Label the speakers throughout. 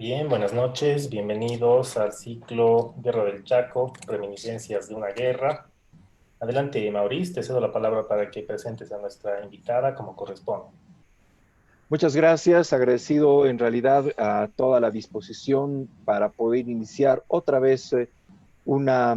Speaker 1: Bien, buenas noches, bienvenidos al ciclo Guerra del Chaco, Reminiscencias de una guerra. Adelante, Maurice, te cedo la palabra para que presentes a nuestra invitada como corresponde.
Speaker 2: Muchas gracias, agradecido en realidad a toda la disposición para poder iniciar otra vez una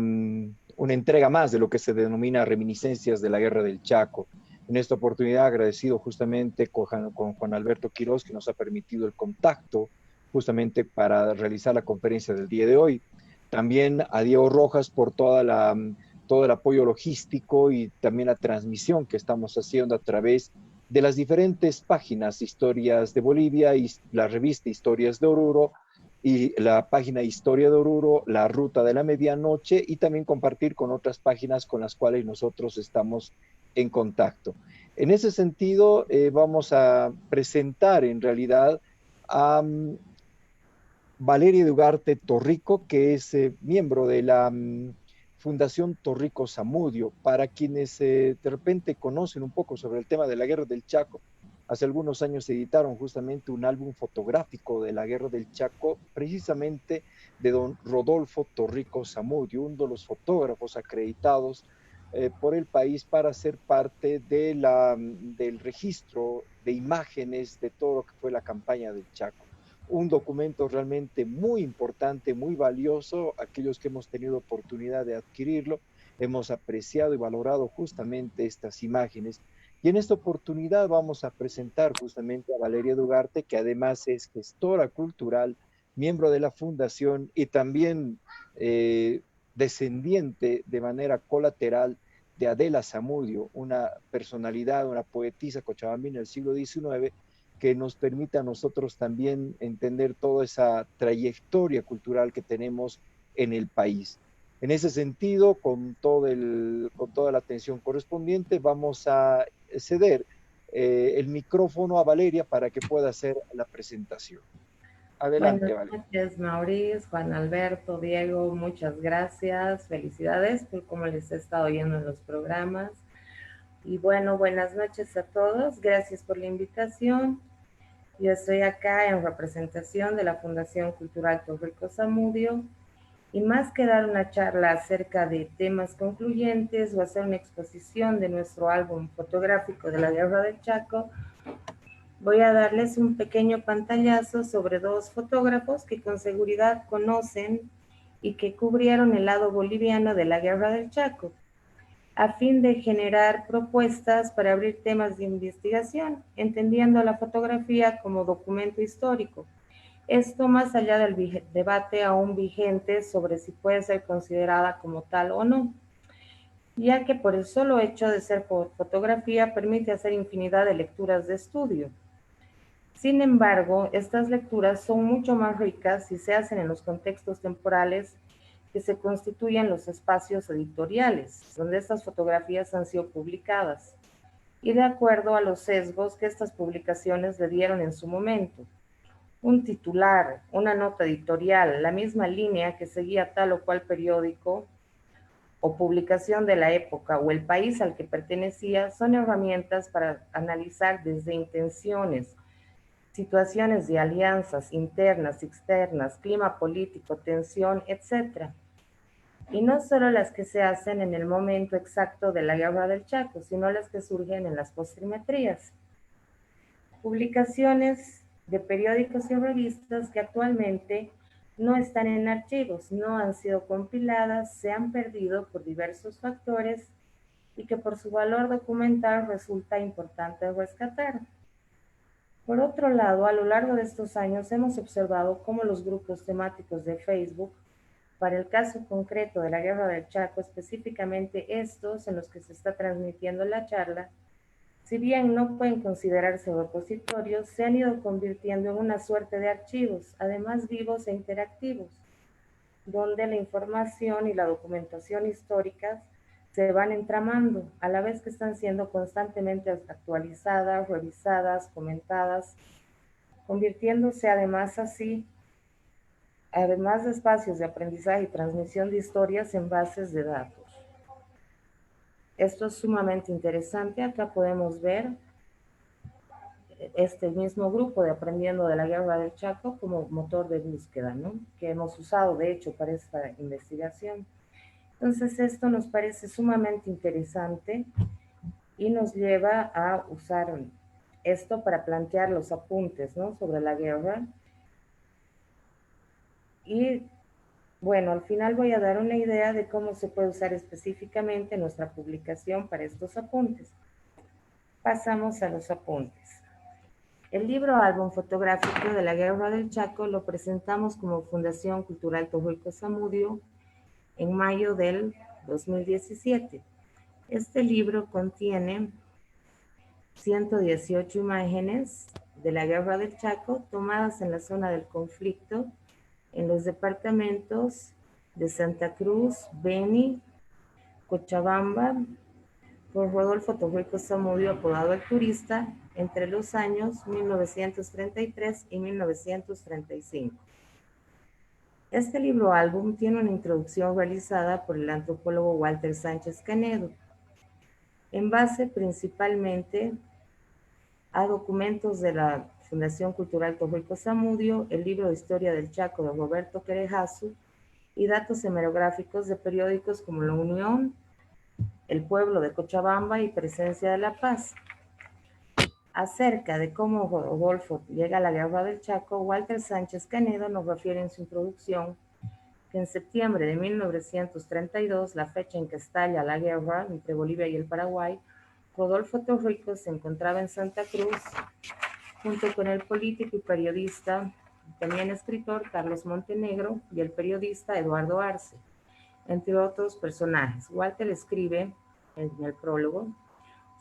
Speaker 2: entrega más de lo que se denomina Reminiscencias de la Guerra del Chaco. En esta oportunidad agradecido justamente con Juan Alberto Quiroz, que nos ha permitido el contacto justamente para realizar la conferencia del día de hoy. También a Diego Rojas por todo el apoyo logístico y también la transmisión que estamos haciendo a través de las diferentes páginas Historias de Bolivia y la revista Historias de Oruro y la página Historia de Oruro, la Ruta de la Medianoche y también compartir con otras páginas con las cuales nosotros estamos en contacto. En ese sentido, vamos a presentar en realidad a Valeria de Ugarte Torrico, que es miembro de la Fundación Torrico Zamudio. Para quienes de repente conocen un poco sobre el tema de la Guerra del Chaco, hace algunos años editaron justamente un álbum fotográfico de la Guerra del Chaco, precisamente de don Rodolfo Torrico Zamudio, uno de los fotógrafos acreditados por el país para ser parte del registro de imágenes de todo lo que fue la campaña del Chaco. Un documento realmente muy importante, muy valioso. Aquellos que hemos tenido oportunidad de adquirirlo, hemos apreciado y valorado justamente estas imágenes. Y en esta oportunidad vamos a presentar justamente a Valeria Dugarte, que además es gestora cultural, miembro de la fundación y también descendiente de manera colateral de Adela Zamudio, una personalidad, una poetisa cochabambina del siglo XIX, que nos permita a nosotros también entender toda esa trayectoria cultural que tenemos en el país. En ese sentido, con toda la atención correspondiente, vamos a ceder el micrófono a Valeria para que pueda hacer la presentación.
Speaker 3: Buenas
Speaker 2: Adelante, Valeria.
Speaker 3: noches, Maurice, Juan Alberto, Diego, muchas gracias, felicidades por cómo les he estado oyendo en los programas. Y bueno, buenas noches a todos, gracias por la invitación. Yo estoy acá en representación de la Fundación Cultural Torrico Zamudio y más que dar una charla acerca de temas concluyentes o hacer una exposición de nuestro álbum fotográfico de la Guerra del Chaco, voy a darles un pequeño pantallazo sobre dos fotógrafos que con seguridad conocen y que cubrieron el lado boliviano de la Guerra del Chaco, a fin de generar propuestas para abrir temas de investigación, entendiendo la fotografía como documento histórico. Esto más allá del debate aún vigente sobre si puede ser considerada como tal o no, ya que por el solo hecho de ser fotografía permite hacer infinidad de lecturas de estudio. Sin embargo, estas lecturas son mucho más ricas si se hacen en los contextos temporales que se constituyen los espacios editoriales, donde estas fotografías han sido publicadas, y de acuerdo a los sesgos que estas publicaciones le dieron en su momento. Un titular, una nota editorial, la misma línea que seguía tal o cual periódico o publicación de la época o el país al que pertenecía son herramientas para analizar desde intenciones, situaciones de alianzas internas, externas, clima político, tensión, etc. Y no solo las que se hacen en el momento exacto de la Guerra del Chaco, sino las que surgen en las postrimerías. Publicaciones de periódicos y revistas que actualmente no están en archivos, no han sido compiladas, se han perdido por diversos factores y que por su valor documental resulta importante rescatar. Por otro lado, a lo largo de estos años hemos observado cómo los grupos temáticos de Facebook, para el caso concreto de la Guerra del Chaco, específicamente estos en los que se está transmitiendo la charla, si bien no pueden considerarse repositorios, se han ido convirtiendo en una suerte de archivos, además vivos e interactivos, donde la información y la documentación históricas se van entramando, a la vez que están siendo constantemente actualizadas, revisadas, comentadas, convirtiéndose además de espacios de aprendizaje y transmisión de historias en bases de datos. Esto es sumamente interesante. Acá podemos ver este mismo grupo de Aprendiendo de la Guerra del Chaco como motor de búsqueda, ¿no? Que hemos usado, de hecho, para esta investigación. Entonces, esto nos parece sumamente interesante y nos lleva a usar esto para plantear los apuntes, ¿no? Sobre la guerra. Y bueno, al final voy a dar una idea de cómo se puede usar específicamente nuestra publicación para estos apuntes. Pasamos a los apuntes. El libro álbum fotográfico de la Guerra del Chaco lo presentamos como Fundación Cultural Torrijos Zamudio en mayo del 2017. Este libro contiene 118 imágenes de la Guerra del Chaco tomadas en la zona del conflicto en los departamentos de Santa Cruz, Beni, Cochabamba, por Rodolfo Torrijos Zamudio, apodado El Turista, entre los años 1933 y 1935. Este libro álbum tiene una introducción realizada por el antropólogo Walter Sánchez Canedo, en base principalmente a documentos de la Fundación Cultural Torrijos Zamudio, el libro de Historia del Chaco de Roberto Querejazu y datos hemerográficos de periódicos como La Unión, El Pueblo de Cochabamba y Presencia de la Paz. Acerca de cómo Rodolfo llega a la Guerra del Chaco, Walter Sánchez Canedo nos refiere en su introducción que en septiembre de 1932, la fecha en que estalla la guerra entre Bolivia y el Paraguay, Rodolfo Torrijos se encontraba en Santa Cruz junto con el político y periodista, también escritor Carlos Montenegro y el periodista Eduardo Arce, entre otros personajes. Walter escribe en el prólogo: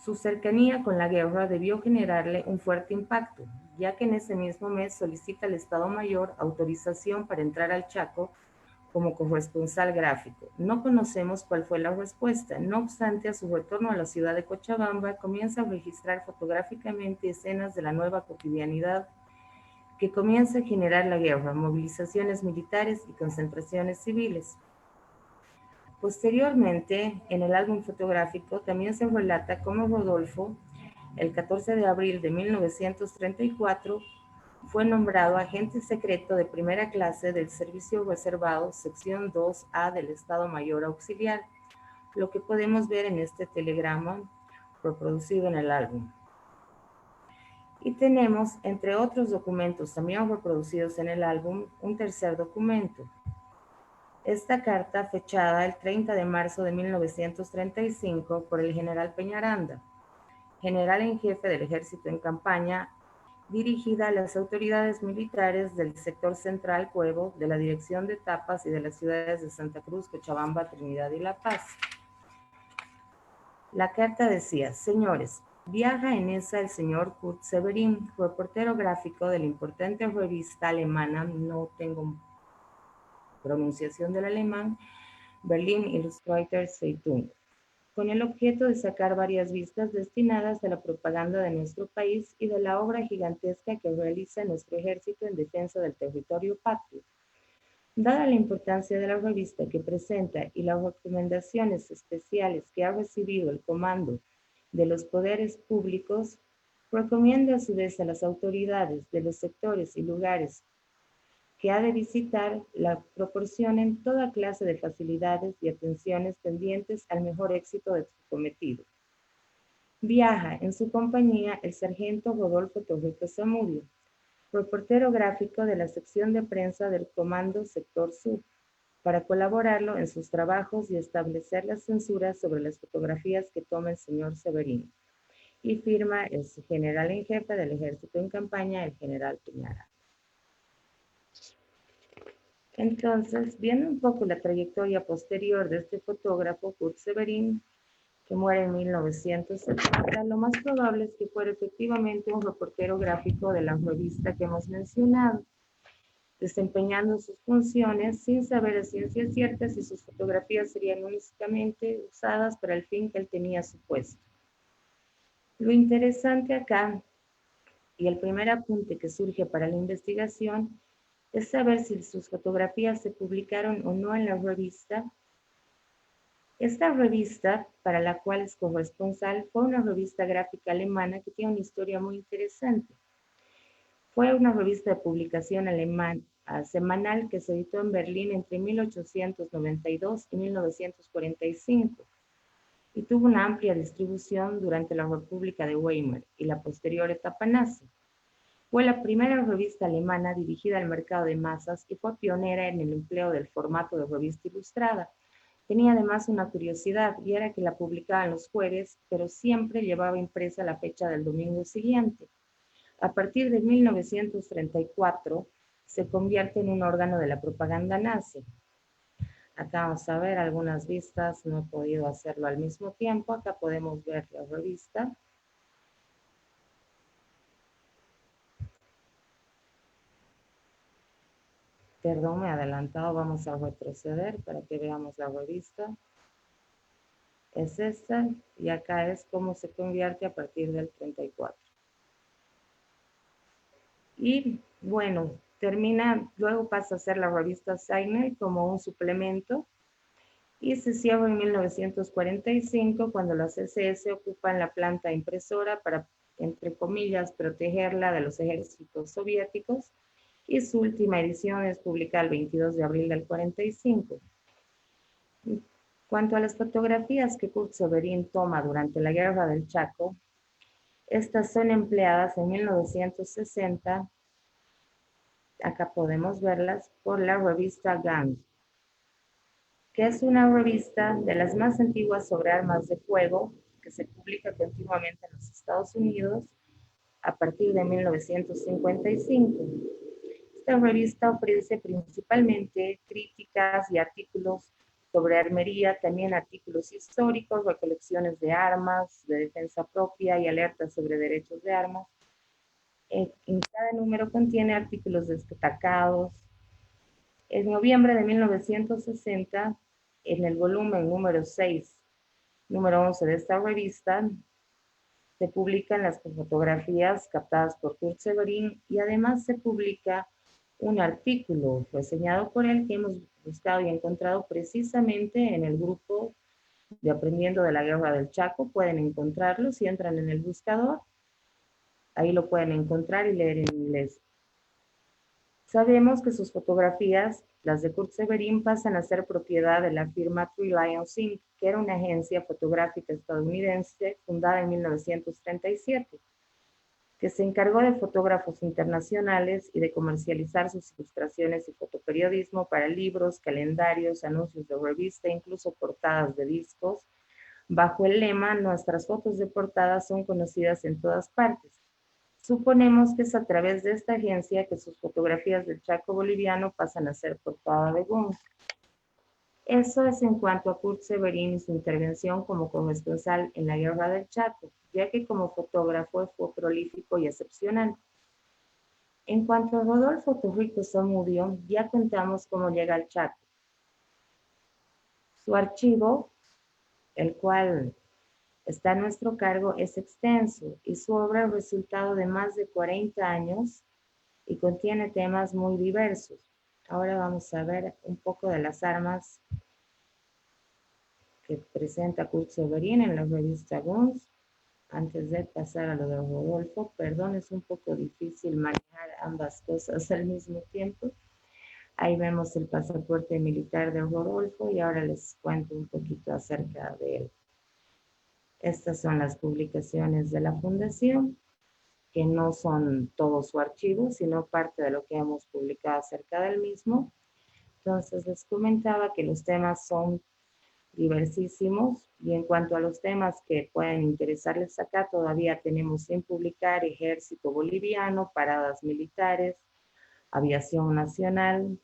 Speaker 3: su cercanía con la guerra debió generarle un fuerte impacto, ya que en ese mismo mes solicita al Estado Mayor autorización para entrar al Chaco como corresponsal gráfico. No conocemos cuál fue la respuesta. No obstante, a su retorno a la ciudad de Cochabamba, comienza a registrar fotográficamente escenas de la nueva cotidianidad que comienza a generar la guerra, movilizaciones militares y concentraciones civiles. Posteriormente, en el álbum fotográfico también se relata cómo Rodolfo, el 14 de abril de 1934, fue nombrado agente secreto de primera clase del Servicio Reservado, sección 2A del Estado Mayor Auxiliar, lo que podemos ver en este telegrama reproducido en el álbum. Y tenemos, entre otros documentos también reproducidos en el álbum, un tercer documento. Esta carta, fechada el 30 de marzo de 1935 por el general Peñaranda, general en jefe del ejército en campaña, dirigida a las autoridades militares del sector central Cuevo, de la Dirección de Etapas y de las ciudades de Santa Cruz, Cochabamba, Trinidad y La Paz. La carta decía: señores, viaja en esa el señor Kurt Severin, reportero gráfico de la importante revista alemana, no tengo pronunciación del alemán, Berlin Illustrated Zeitung, con el objeto de sacar varias vistas destinadas a la propaganda de nuestro país y de la obra gigantesca que realiza nuestro ejército en defensa del territorio patrio. Dada la importancia de la revista que presenta y las recomendaciones especiales que ha recibido el comando de los poderes públicos, recomienda a su vez a las autoridades de los sectores y lugares que ha de visitar la proporcionen toda clase de facilidades y atenciones tendientes al mejor éxito de su cometido. Viaja en su compañía el sargento Rodolfo Torrijos Zamudio, reportero gráfico de la sección de prensa del Comando Sector Sur, para colaborarlo en sus trabajos y establecer las censuras sobre las fotografías que toma el señor Severín. Y firma el general en jefe del ejército en campaña, el general Peñaranda. Entonces, viendo un poco la trayectoria posterior de este fotógrafo, Kurt Severin, que muere en 1970, lo más probable es que fuera efectivamente un reportero gráfico de la revista que hemos mencionado, desempeñando sus funciones sin saber a ciencia cierta si sus fotografías serían únicamente usadas para el fin que él tenía supuesto. Lo interesante acá, y el primer apunte que surge para la investigación, es saber si sus fotografías se publicaron o no en la revista Esta revista, para la cual es corresponsal, fue una revista gráfica alemana que tiene una historia muy interesante. Fue una revista de publicación alemana semanal que se editó en Berlín entre 1892 y 1945 y tuvo una amplia distribución durante la República de Weimar y la posterior etapa nazi. Fue la primera revista alemana dirigida al mercado de masas y fue pionera en el empleo del formato de revista ilustrada. Tenía además una curiosidad y era que la publicaban los jueves, pero siempre llevaba impresa la fecha del domingo siguiente. A partir de 1934 se convierte en un órgano de la propaganda nazi. Acá vamos a ver algunas vistas, no he podido hacerlo al mismo tiempo. Acá podemos ver la revista. Perdón, me he adelantado, vamos a retroceder para que veamos la revista. Es esta, y acá es cómo se convierte a partir del 34. Y bueno, luego pasa a ser la revista Signer como un suplemento y se cierra en 1945 cuando la CSS ocupan la planta impresora para, entre comillas, protegerla de los ejércitos soviéticos y su última edición es publicada el 22 de abril del 45. Cuanto a las fotografías que Kurt Severin toma durante la Guerra del Chaco, estas son empleadas en 1960, acá podemos verlas, por la revista Gang, que es una revista de las más antiguas sobre armas de fuego, que se publica continuamente en los Estados Unidos a partir de 1955. Esta revista ofrece principalmente críticas y artículos sobre armería, también artículos históricos, recolecciones de armas, de defensa propia y alertas sobre derechos de armas. En cada número contiene artículos destacados. En noviembre de 1960, en el volumen número 6, número 11 de esta revista, se publican las fotografías captadas por Kurt Severin y además se publica un artículo reseñado por él que hemos buscado y encontrado precisamente en el grupo de Aprendiendo de la Guerra del Chaco. Pueden encontrarlo si entran en el buscador. Ahí lo pueden encontrar y leer en inglés. Sabemos que sus fotografías, las de Kurt Severin, pasan a ser propiedad de la firma Three Lions Inc., que era una agencia fotográfica estadounidense fundada en 1937, que se encargó de fotógrafos internacionales y de comercializar sus ilustraciones y fotoperiodismo para libros, calendarios, anuncios de revista, incluso portadas de discos, bajo el lema "Nuestras fotos de portada son conocidas en todas partes". Suponemos que es a través de esta agencia que sus fotografías del Chaco boliviano pasan a ser portada de Guns. Eso es en cuanto a Kurt Severin y su intervención como corresponsal en la Guerra del Chaco, ya que como fotógrafo fue prolífico y excepcional. En cuanto a Rodolfo Torrico Zamudio, ya contamos cómo llega al Chaco. Su archivo, el cual está a nuestro cargo, es extenso y su obra es resultado de más de 40 años y contiene temas muy diversos. Ahora vamos a ver un poco de las armas que presenta Kurt Severin en la revista Guns. Antes de pasar a lo de Rodolfo, perdón, es un poco difícil manejar ambas cosas al mismo tiempo. Ahí vemos el pasaporte militar de Rodolfo y ahora les cuento un poquito acerca de él. Estas son las publicaciones de la Fundación, que no son todo su archivo, sino parte de lo que hemos publicado acerca del mismo. Entonces les comentaba que los temas son diversísimos y en cuanto a los temas que pueden interesarles acá, todavía tenemos sin publicar Ejército Boliviano, paradas militares, aviación nacional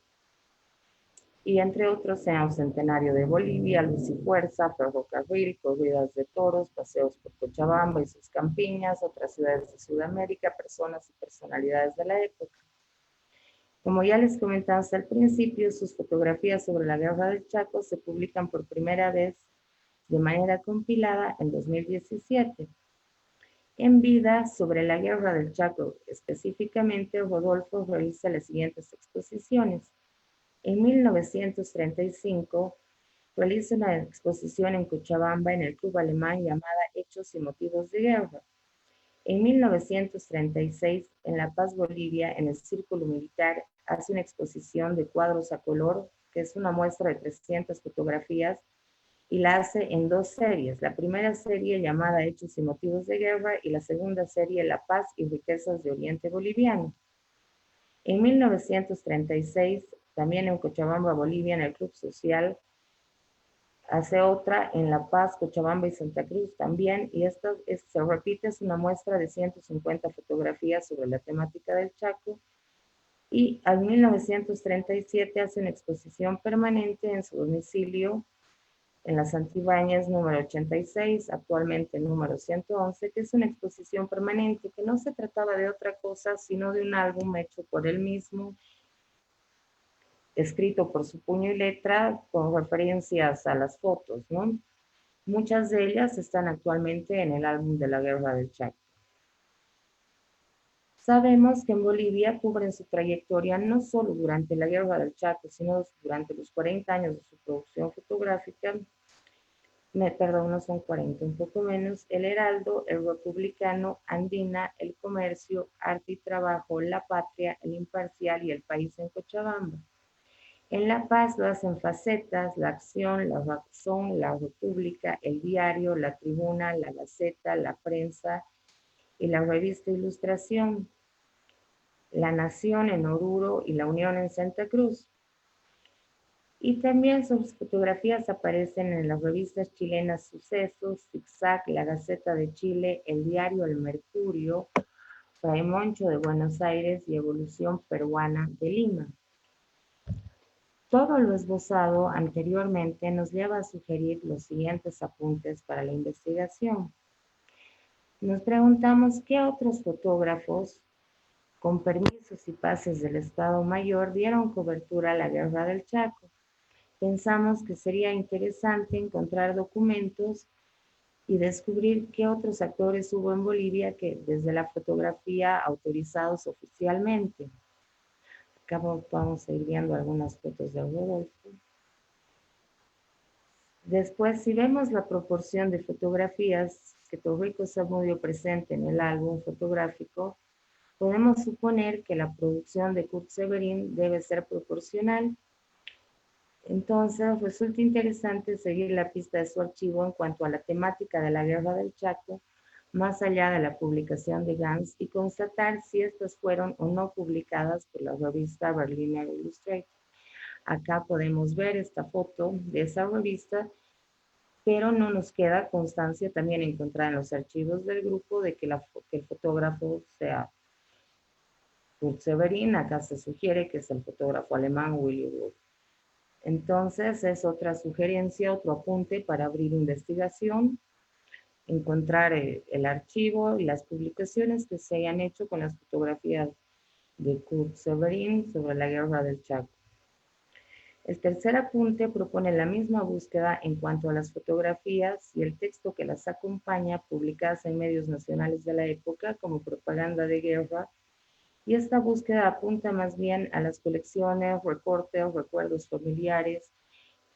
Speaker 3: y entre otros sean Centenario de Bolivia, Luz y Fuerza, Ferrocarril, corridas de toros, paseos por Cochabamba y sus campiñas, otras ciudades de Sudamérica, personas y personalidades de la época. Como ya les comentaba al principio, sus fotografías sobre la Guerra del Chaco se publican por primera vez de manera compilada en 2017. En vida, sobre la Guerra del Chaco específicamente, Rodolfo realiza las siguientes exposiciones. En 1935 realiza una exposición en Cochabamba en el club alemán llamada Hechos y Motivos de Guerra. En 1936, en La Paz, Bolivia, en el Círculo Militar, hace una exposición de cuadros a color, que es una muestra de 300 fotografías, y la hace en dos series. La primera serie llamada Hechos y Motivos de Guerra y la segunda serie La Paz y Riquezas de Oriente Boliviano. En 1936, también en Cochabamba, Bolivia, en el Club Social, hace otra en La Paz, Cochabamba y Santa Cruz también, y esta se repite, es una muestra de 150 fotografías sobre la temática del Chaco, y en 1937 hace una exposición permanente en su domicilio en la Santibáñez número 86, actualmente número 111, que es una exposición permanente, que no se trataba de otra cosa, sino de un álbum hecho por él mismo, escrito por su puño y letra, con referencias a las fotos, ¿no? Muchas de ellas están actualmente en el álbum de la Guerra del Chaco. Sabemos que en Bolivia cubren su trayectoria no solo durante la Guerra del Chaco, sino durante los 40 años de su producción fotográfica, perdón, no son 40, un poco menos, El Heraldo, El Republicano, Andina, El Comercio, Arte y Trabajo, La Patria, El Imparcial y El País en Cochabamba. En La Paz lo hacen Facetas, La Acción, La Razón, La República, El Diario, La Tribuna, La Gaceta, La Prensa y la revista Ilustración, La Nación en Oruro y La Unión en Santa Cruz. Y también sus fotografías aparecen en las revistas chilenas Sucesos, Zigzag, La Gaceta de Chile, El Diario El Mercurio, Fraimoncho de Buenos Aires y Evolución Peruana de Lima. Todo lo esbozado anteriormente nos lleva a sugerir los siguientes apuntes para la investigación. Nos preguntamos qué otros fotógrafos, con permisos y pases del Estado Mayor, dieron cobertura a la Guerra del Chaco. Pensamos que sería interesante encontrar documentos y descubrir qué otros actores hubo en Bolivia que desde la fotografía autorizados oficialmente. Acá vamos a ir viendo algunas fotos de Rodolfo. Después, si vemos la proporción de fotografías que Torrico Zamudio presenta en el álbum fotográfico, podemos suponer que la producción de Kurt Severin debe ser proporcional. Entonces, resulta interesante seguir la pista de su archivo en cuanto a la temática de la Guerra del Chaco, más allá de la publicación de Gans, y constatar si estas fueron o no publicadas por la revista Berliner Illustrated. Acá podemos ver esta foto de esa revista, pero no nos queda constancia también encontrada en los archivos del grupo de que el fotógrafo sea Kurt Severin. Acá se sugiere que es el fotógrafo alemán Willy Wolf. Entonces es otra sugerencia, otro apunte para abrir investigación, encontrar el archivo y las publicaciones que se hayan hecho con las fotografías de Kurt Severin sobre la Guerra del Chaco. El tercer apunte propone la misma búsqueda en cuanto a las fotografías y el texto que las acompaña, publicadas en medios nacionales de la época como propaganda de guerra, y esta búsqueda apunta más bien a las colecciones, recortes, recuerdos familiares,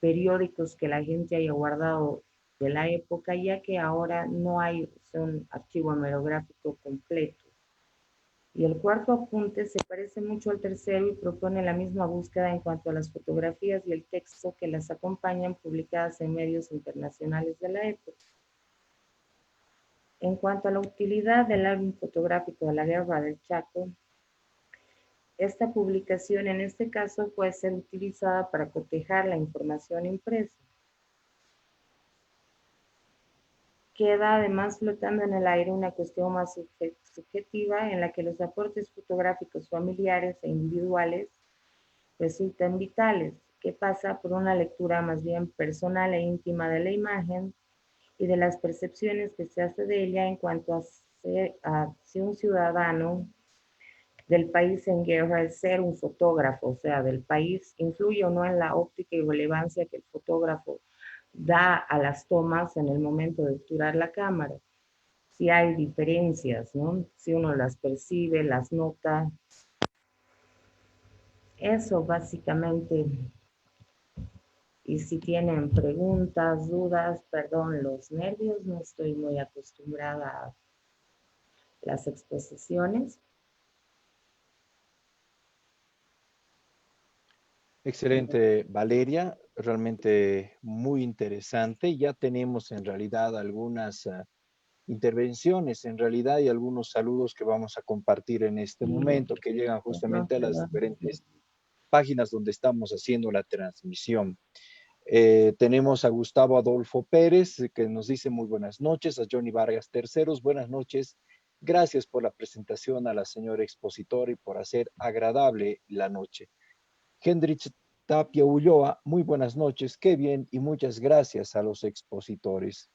Speaker 3: periódicos que la gente haya guardado de la época, ya que ahora no hay un archivo hemerográfico completo. Y el cuarto apunte se parece mucho al tercero y propone la misma búsqueda en cuanto a las fotografías y el texto que las acompañan, publicadas en medios internacionales de la época. En cuanto a la utilidad del álbum fotográfico de la Guerra del Chaco, esta publicación en este caso puede ser utilizada para cotejar la información impresa. Queda además flotando en el aire una cuestión más subjetiva en la que los aportes fotográficos familiares e individuales resultan vitales, que pasa por una lectura más bien personal e íntima de la imagen y de las percepciones que se hace de ella en cuanto a si un ciudadano del país en guerra es ser un fotógrafo, o sea, del país, influye o no en la óptica y relevancia que el fotógrafo da a las tomas en el momento de obturar la cámara. Si hay diferencias, ¿no? Si uno las percibe, las nota. Eso básicamente Y si tienen preguntas, dudas, perdón, los nervios, no estoy muy acostumbrada a las exposiciones.
Speaker 2: Excelente, Valeria, realmente muy interesante. Ya tenemos en realidad algunas intervenciones, en realidad, y algunos saludos que vamos a compartir en este momento, que llegan
Speaker 3: No,
Speaker 2: justamente a las
Speaker 3: perdón.
Speaker 2: diferentes páginas donde estamos haciendo la transmisión. Tenemos a Gustavo Adolfo Pérez, que nos dice muy buenas noches, a Johnny Vargas Terceros, buenas noches. Gracias por la presentación a la señora expositora y por hacer agradable la noche. Hendrich Tapia Ulloa, muy buenas noches, qué bien y muchas gracias a los expositores.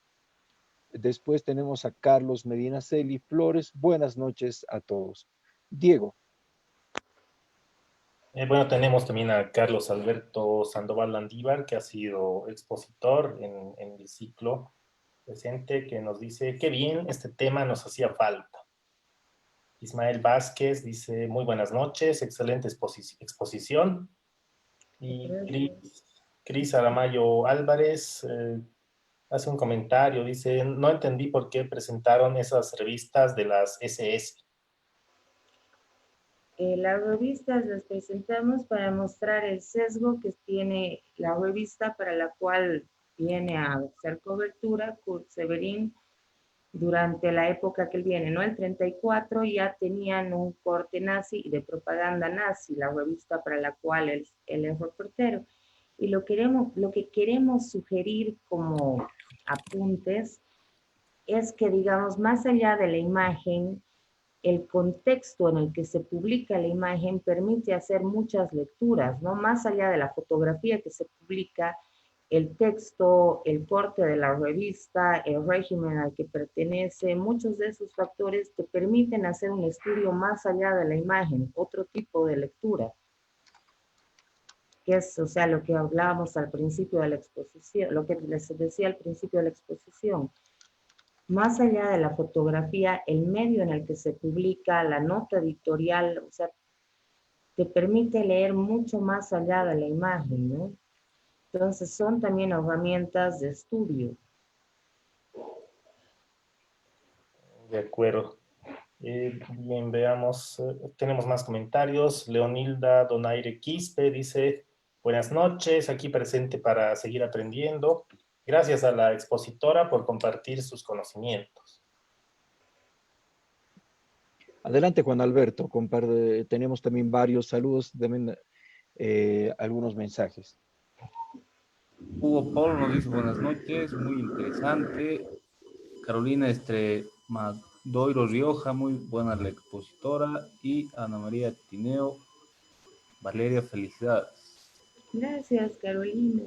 Speaker 2: Después tenemos a Carlos Medina Celi Flores, buenas noches a todos. Diego.
Speaker 1: Bueno, tenemos también a Carlos Alberto Sandoval Landívar, que ha sido expositor en el ciclo presente, que nos dice, qué bien, este tema nos hacía falta. Ismael Vázquez dice, muy buenas noches, excelente exposición. Y Cris Aramayo Álvarez hace un comentario, dice, no entendí por qué presentaron esas revistas de las SS.
Speaker 3: Las revistas las presentamos para mostrar el sesgo que tiene la revista para la cual viene a hacer cobertura Kurt Severin durante la época que él viene, ¿no? El 34 ya tenían un corte nazi y de propaganda nazi, la revista para la cual él es reportero. Y lo que queremos sugerir como apuntes es que, digamos, más allá de la imagen, el contexto en el que se publica la imagen permite hacer muchas lecturas, ¿no? Más allá de la fotografía que se publica, el texto, el corte de la revista, el régimen al que pertenece, muchos de esos factores te permiten hacer un estudio más allá de la imagen, otro tipo de lectura, que es, o sea, lo que hablábamos al principio de la exposición, lo que les decía al principio de la exposición. Más allá de la fotografía, el medio en el que se publica, la nota editorial, o sea, te permite leer mucho más allá de la imagen, ¿no? Entonces son también herramientas de estudio.
Speaker 1: De acuerdo. Bien, veamos, tenemos más comentarios. Leonilda Donaire Quispe dice, buenas noches, aquí presente para seguir aprendiendo. Gracias a la expositora por compartir sus conocimientos.
Speaker 2: Adelante, Juan Alberto. Tenemos también varios saludos, también algunos mensajes.
Speaker 4: Hugo Paulo nos dice buenas noches, muy interesante. Carolina Madoiro Rioja, muy buena la expositora. Y Ana María Tineo, Valeria, felicidades.
Speaker 3: Gracias, Carolina.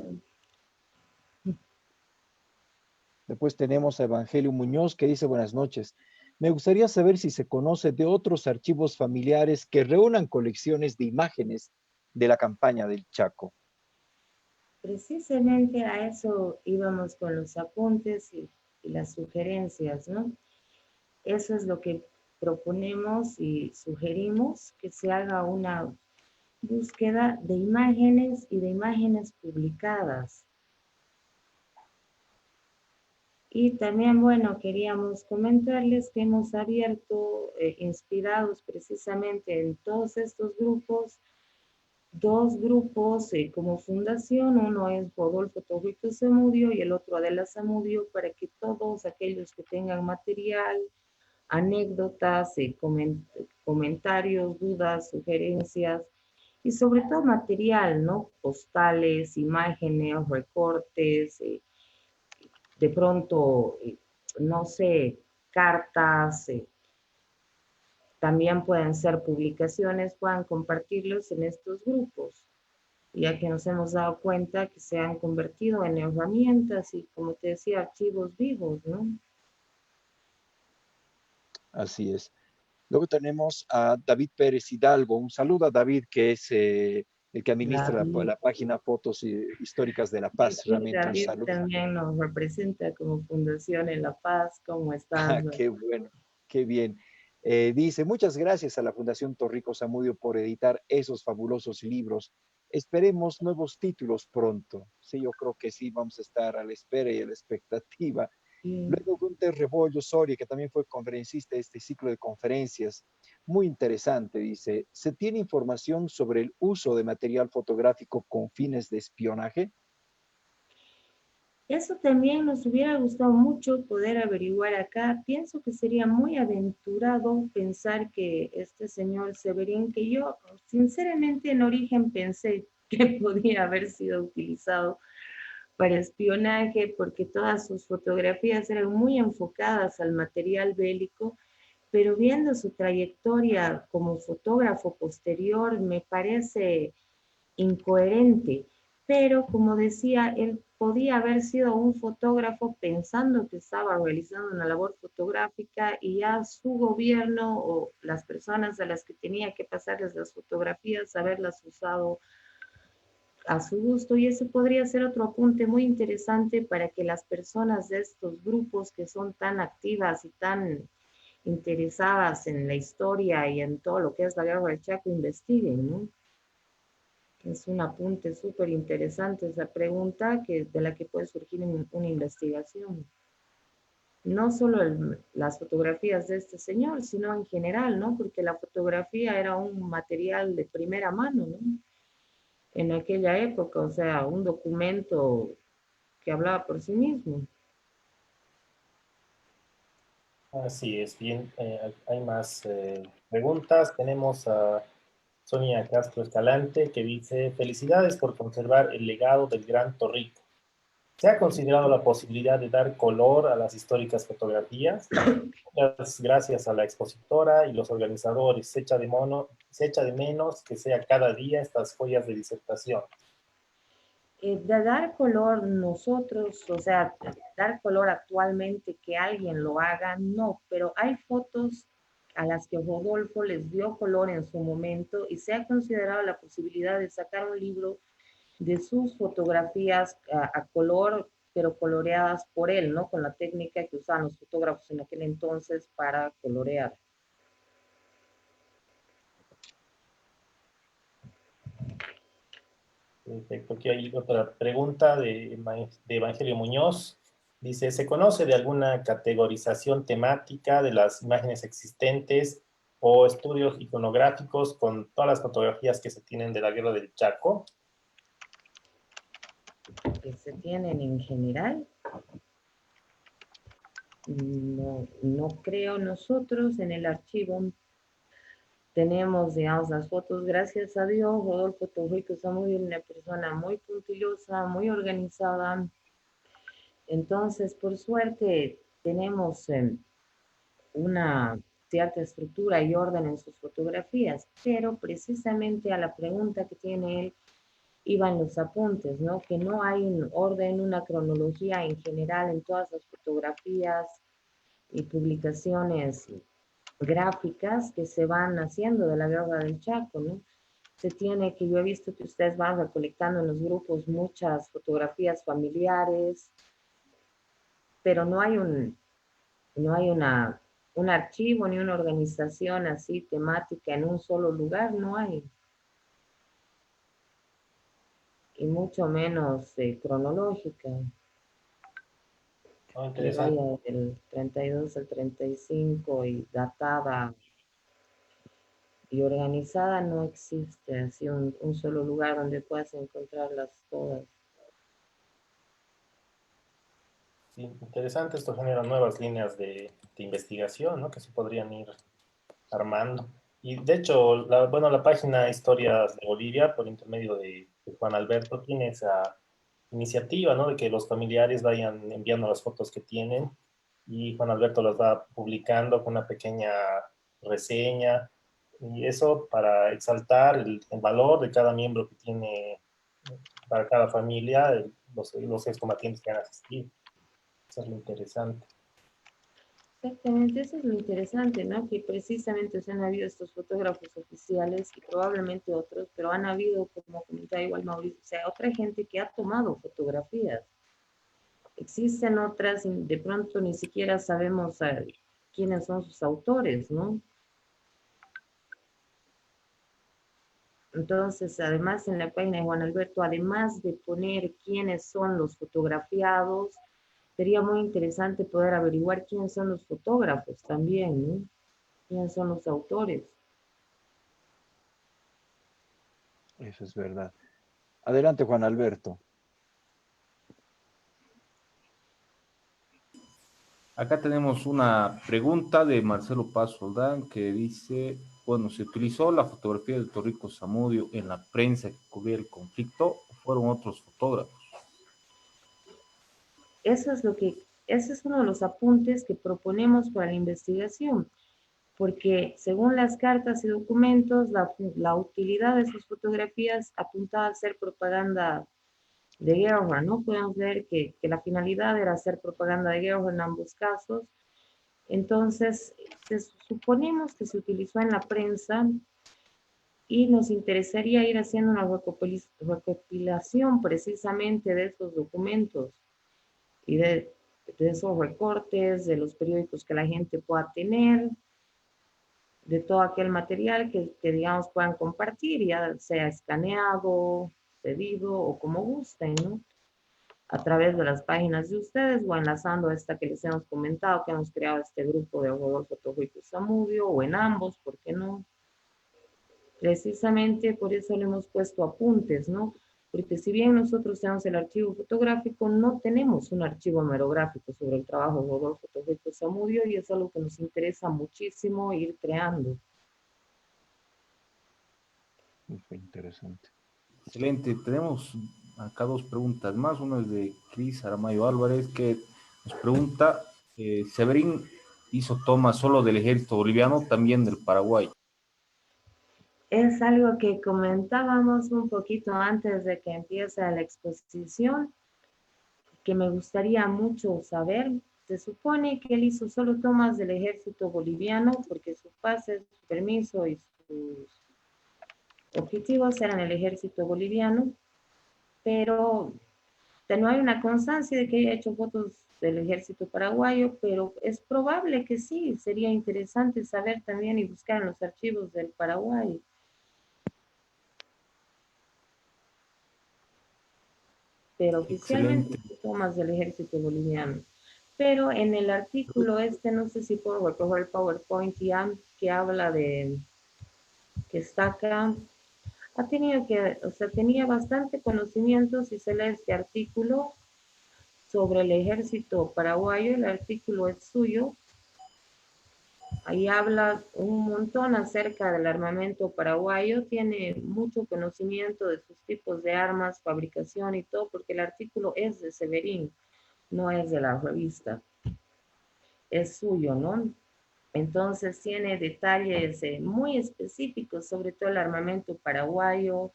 Speaker 2: Después tenemos a Evangelio Muñoz que dice buenas noches. Me gustaría saber si se conoce de otros archivos familiares que reúnan colecciones de imágenes de la campaña del Chaco.
Speaker 3: Precisamente a eso íbamos con los apuntes y las sugerencias, ¿no? Eso es lo que proponemos y sugerimos, que se haga una búsqueda de imágenes y de imágenes publicadas. Y también, bueno, queríamos comentarles que hemos abierto, inspirados precisamente en todos estos grupos, dos grupos como fundación. Uno es Rodolfo Torrico Zamudio y el otro Adela Zamudio, para que todos aquellos que tengan material, anécdotas, comentarios, dudas, sugerencias, y sobre todo material, ¿no? Postales, imágenes, recortes, de pronto, no sé, cartas, también pueden ser publicaciones, puedan compartirlos en estos grupos, ya que nos hemos dado cuenta que se han convertido en herramientas y, como te decía, archivos vivos, ¿no?
Speaker 2: Así es. Luego tenemos a David Pérez Hidalgo. Un saludo a David, que es el que administra la página Fotos Históricas de La Paz.
Speaker 3: Sí,
Speaker 2: Realmente un
Speaker 3: David
Speaker 2: saludo.
Speaker 3: también nos representa como Fundación en La Paz. ¿Cómo estás?
Speaker 2: Qué bueno, qué bien. Dice, muchas gracias a la Fundación Torrico Zamudio por editar esos fabulosos libros esperemos nuevos títulos pronto. Sí, yo creo que sí, vamos a estar a la espera y a la expectativa.
Speaker 3: Y
Speaker 2: Luego Gunter Rebollo Soria, que también fue conferencista de este ciclo de conferencias, muy interesante, dice, ¿se tiene información sobre el uso de material fotográfico con fines de espionaje?
Speaker 3: eso también nos hubiera gustado mucho poder averiguar acá. Pienso que sería muy aventurado pensar que este señor Severín, que yo sinceramente en origen pensé que podía haber sido utilizado para espionaje, porque todas sus fotografías eran muy enfocadas al material bélico, pero viendo su trayectoria como fotógrafo posterior me parece incoherente. Pero como decía, él podía haber sido un fotógrafo pensando que estaba realizando una labor fotográfica y ya su gobierno o las personas a las que tenía que pasarles las fotografías, haberlas usado a su gusto. Y ese podría ser otro apunte muy interesante para que las personas de estos grupos que son tan activas y tan interesadas en la historia y en todo lo que es la guerra del Chaco investiguen, ¿no? Es un apunte súper interesante esa pregunta de la que puede surgir una investigación. No solo las fotografías de este señor, sino en general, ¿no? Porque la fotografía era un material de primera mano, ¿no? En aquella época, o sea, un documento que hablaba por sí mismo.
Speaker 1: Así es, bien, hay más preguntas. Tenemos a Sonia Castro Escalante que dice, felicidades por conservar el legado del Gran Torrico. ¿Se ha considerado la posibilidad de dar color a las históricas fotografías? Gracias a la expositora y los organizadores, se echa de menos que sea cada día estas joyas de disertación.
Speaker 3: De dar color nosotros, o sea, dar color actualmente que alguien lo haga, no, pero hay fotos a las que Rodolfo les dio color en su momento y se ha considerado la posibilidad de sacar un libro de sus fotografías a color, pero coloreadas por él, ¿no? Con la técnica que usaban los fotógrafos en aquel entonces para colorear.
Speaker 1: Perfecto, aquí hay otra pregunta de Evangelio Muñoz. Dice, ¿se conoce de alguna categorización temática de las imágenes existentes o estudios iconográficos con todas las fotografías que se tienen de la guerra del Chaco?
Speaker 3: Que se tienen en general. No, no creo. Nosotros en el archivo tenemos, digamos, las fotos, gracias a Dios. Rodolfo Torrico es una persona muy puntillosa, muy organizada. Entonces, por suerte, tenemos una cierta estructura y orden en sus fotografías, pero precisamente a la pregunta que tiene él iban los apuntes, ¿no? Que no hay un orden, una cronología en general en todas las fotografías y publicaciones gráficas que se van haciendo de la guerra del Chaco, ¿no? Se tiene que, yo he visto que ustedes van recolectando en los grupos muchas fotografías familiares, pero no hay un archivo ni una organización así temática en un solo lugar, no hay. Y mucho menos cronológica,
Speaker 1: Oh,
Speaker 3: que
Speaker 1: interesante.
Speaker 3: vaya del 32 al 35 y datada y organizada, no existe así un solo lugar donde puedas encontrarlas todas.
Speaker 1: Sí, interesante, esto genera nuevas líneas de investigación, ¿no? Que se podrían ir armando. Y de hecho, bueno, la página Historias de Bolivia, por intermedio de Juan Alberto, tiene esa iniciativa, ¿no? De que los familiares vayan enviando las fotos que tienen y Juan Alberto las va publicando con una pequeña reseña y eso para exaltar el valor de cada miembro que tiene para cada familia, los excombatientes que han asistido. Eso es lo interesante.
Speaker 3: Exactamente, eso es lo interesante, ¿no? Que precisamente se han habido estos fotógrafos oficiales y probablemente otros, pero han habido, como comentaba igual Mauricio, o sea, otra gente que ha tomado fotografías. Existen otras, de pronto ni siquiera sabemos quiénes son sus autores, ¿no? Entonces, además en la página de Juan Alberto, además de poner quiénes son los fotografiados, sería muy interesante poder averiguar quiénes son los fotógrafos también, ¿no? ¿Quiénes son los autores?
Speaker 2: Eso es verdad. Adelante, Juan Alberto.
Speaker 4: Acá tenemos una pregunta de Marcelo Paz Soldán que dice, bueno, ¿se utilizó la fotografía de Torrico Zamudio en la prensa que cubría el conflicto o fueron otros fotógrafos?
Speaker 3: Eso es lo que, ese es uno de los apuntes que proponemos para la investigación, porque según las cartas y documentos, la utilidad de sus fotografías apuntaba a ser propaganda de guerra, ¿no? Podemos ver que la finalidad era hacer propaganda de guerra en ambos casos. Entonces, suponemos que se utilizó en la prensa y nos interesaría ir haciendo una recopilación precisamente de estos documentos y de esos recortes, de los periódicos que la gente pueda tener, de todo aquel material que digamos puedan compartir, ya sea escaneado, cedido o como gusten, ¿no? A través de las páginas de ustedes o enlazando esta que les hemos comentado, que hemos creado este grupo de Rodolfo Torrico Zamudio, o en ambos, ¿por qué no? Precisamente por eso le hemos puesto apuntes, ¿no? Porque si bien nosotros tenemos el archivo fotográfico, no tenemos un archivo hemerográfico sobre el trabajo de Rodolfo Torrico Zamudio y es algo que nos interesa muchísimo ir creando.
Speaker 2: Muy interesante.
Speaker 4: Excelente, tenemos acá dos preguntas más. Una es de Cris Aramayo Álvarez que nos pregunta, ¿Severín hizo tomas solo del ejército boliviano, también del Paraguay?
Speaker 3: Es algo que comentábamos un poquito antes de que empiece la exposición, que me gustaría mucho saber. Se supone que él hizo solo tomas del ejército boliviano porque su pase, su permiso y sus objetivos eran el ejército boliviano, pero no hay una constancia de que haya hecho fotos del ejército paraguayo, pero es probable que sí. Sería interesante saber también y buscar en los archivos del Paraguay. Pero oficialmente
Speaker 4: Excelente.
Speaker 3: tomas del ejército boliviano. Pero en el artículo este, no sé si puedo recoger el PowerPoint ya, que habla de, que está acá, ha tenido que, o sea, tenía bastante conocimiento si se lee este artículo sobre el ejército paraguayo, el artículo es suyo, ahí habla un montón acerca del armamento paraguayo, tiene mucho conocimiento de sus tipos de armas, fabricación y todo, porque el artículo es de Severín, no es de la revista, es suyo, ¿no? Entonces tiene detalles muy específicos sobre todo el armamento paraguayo.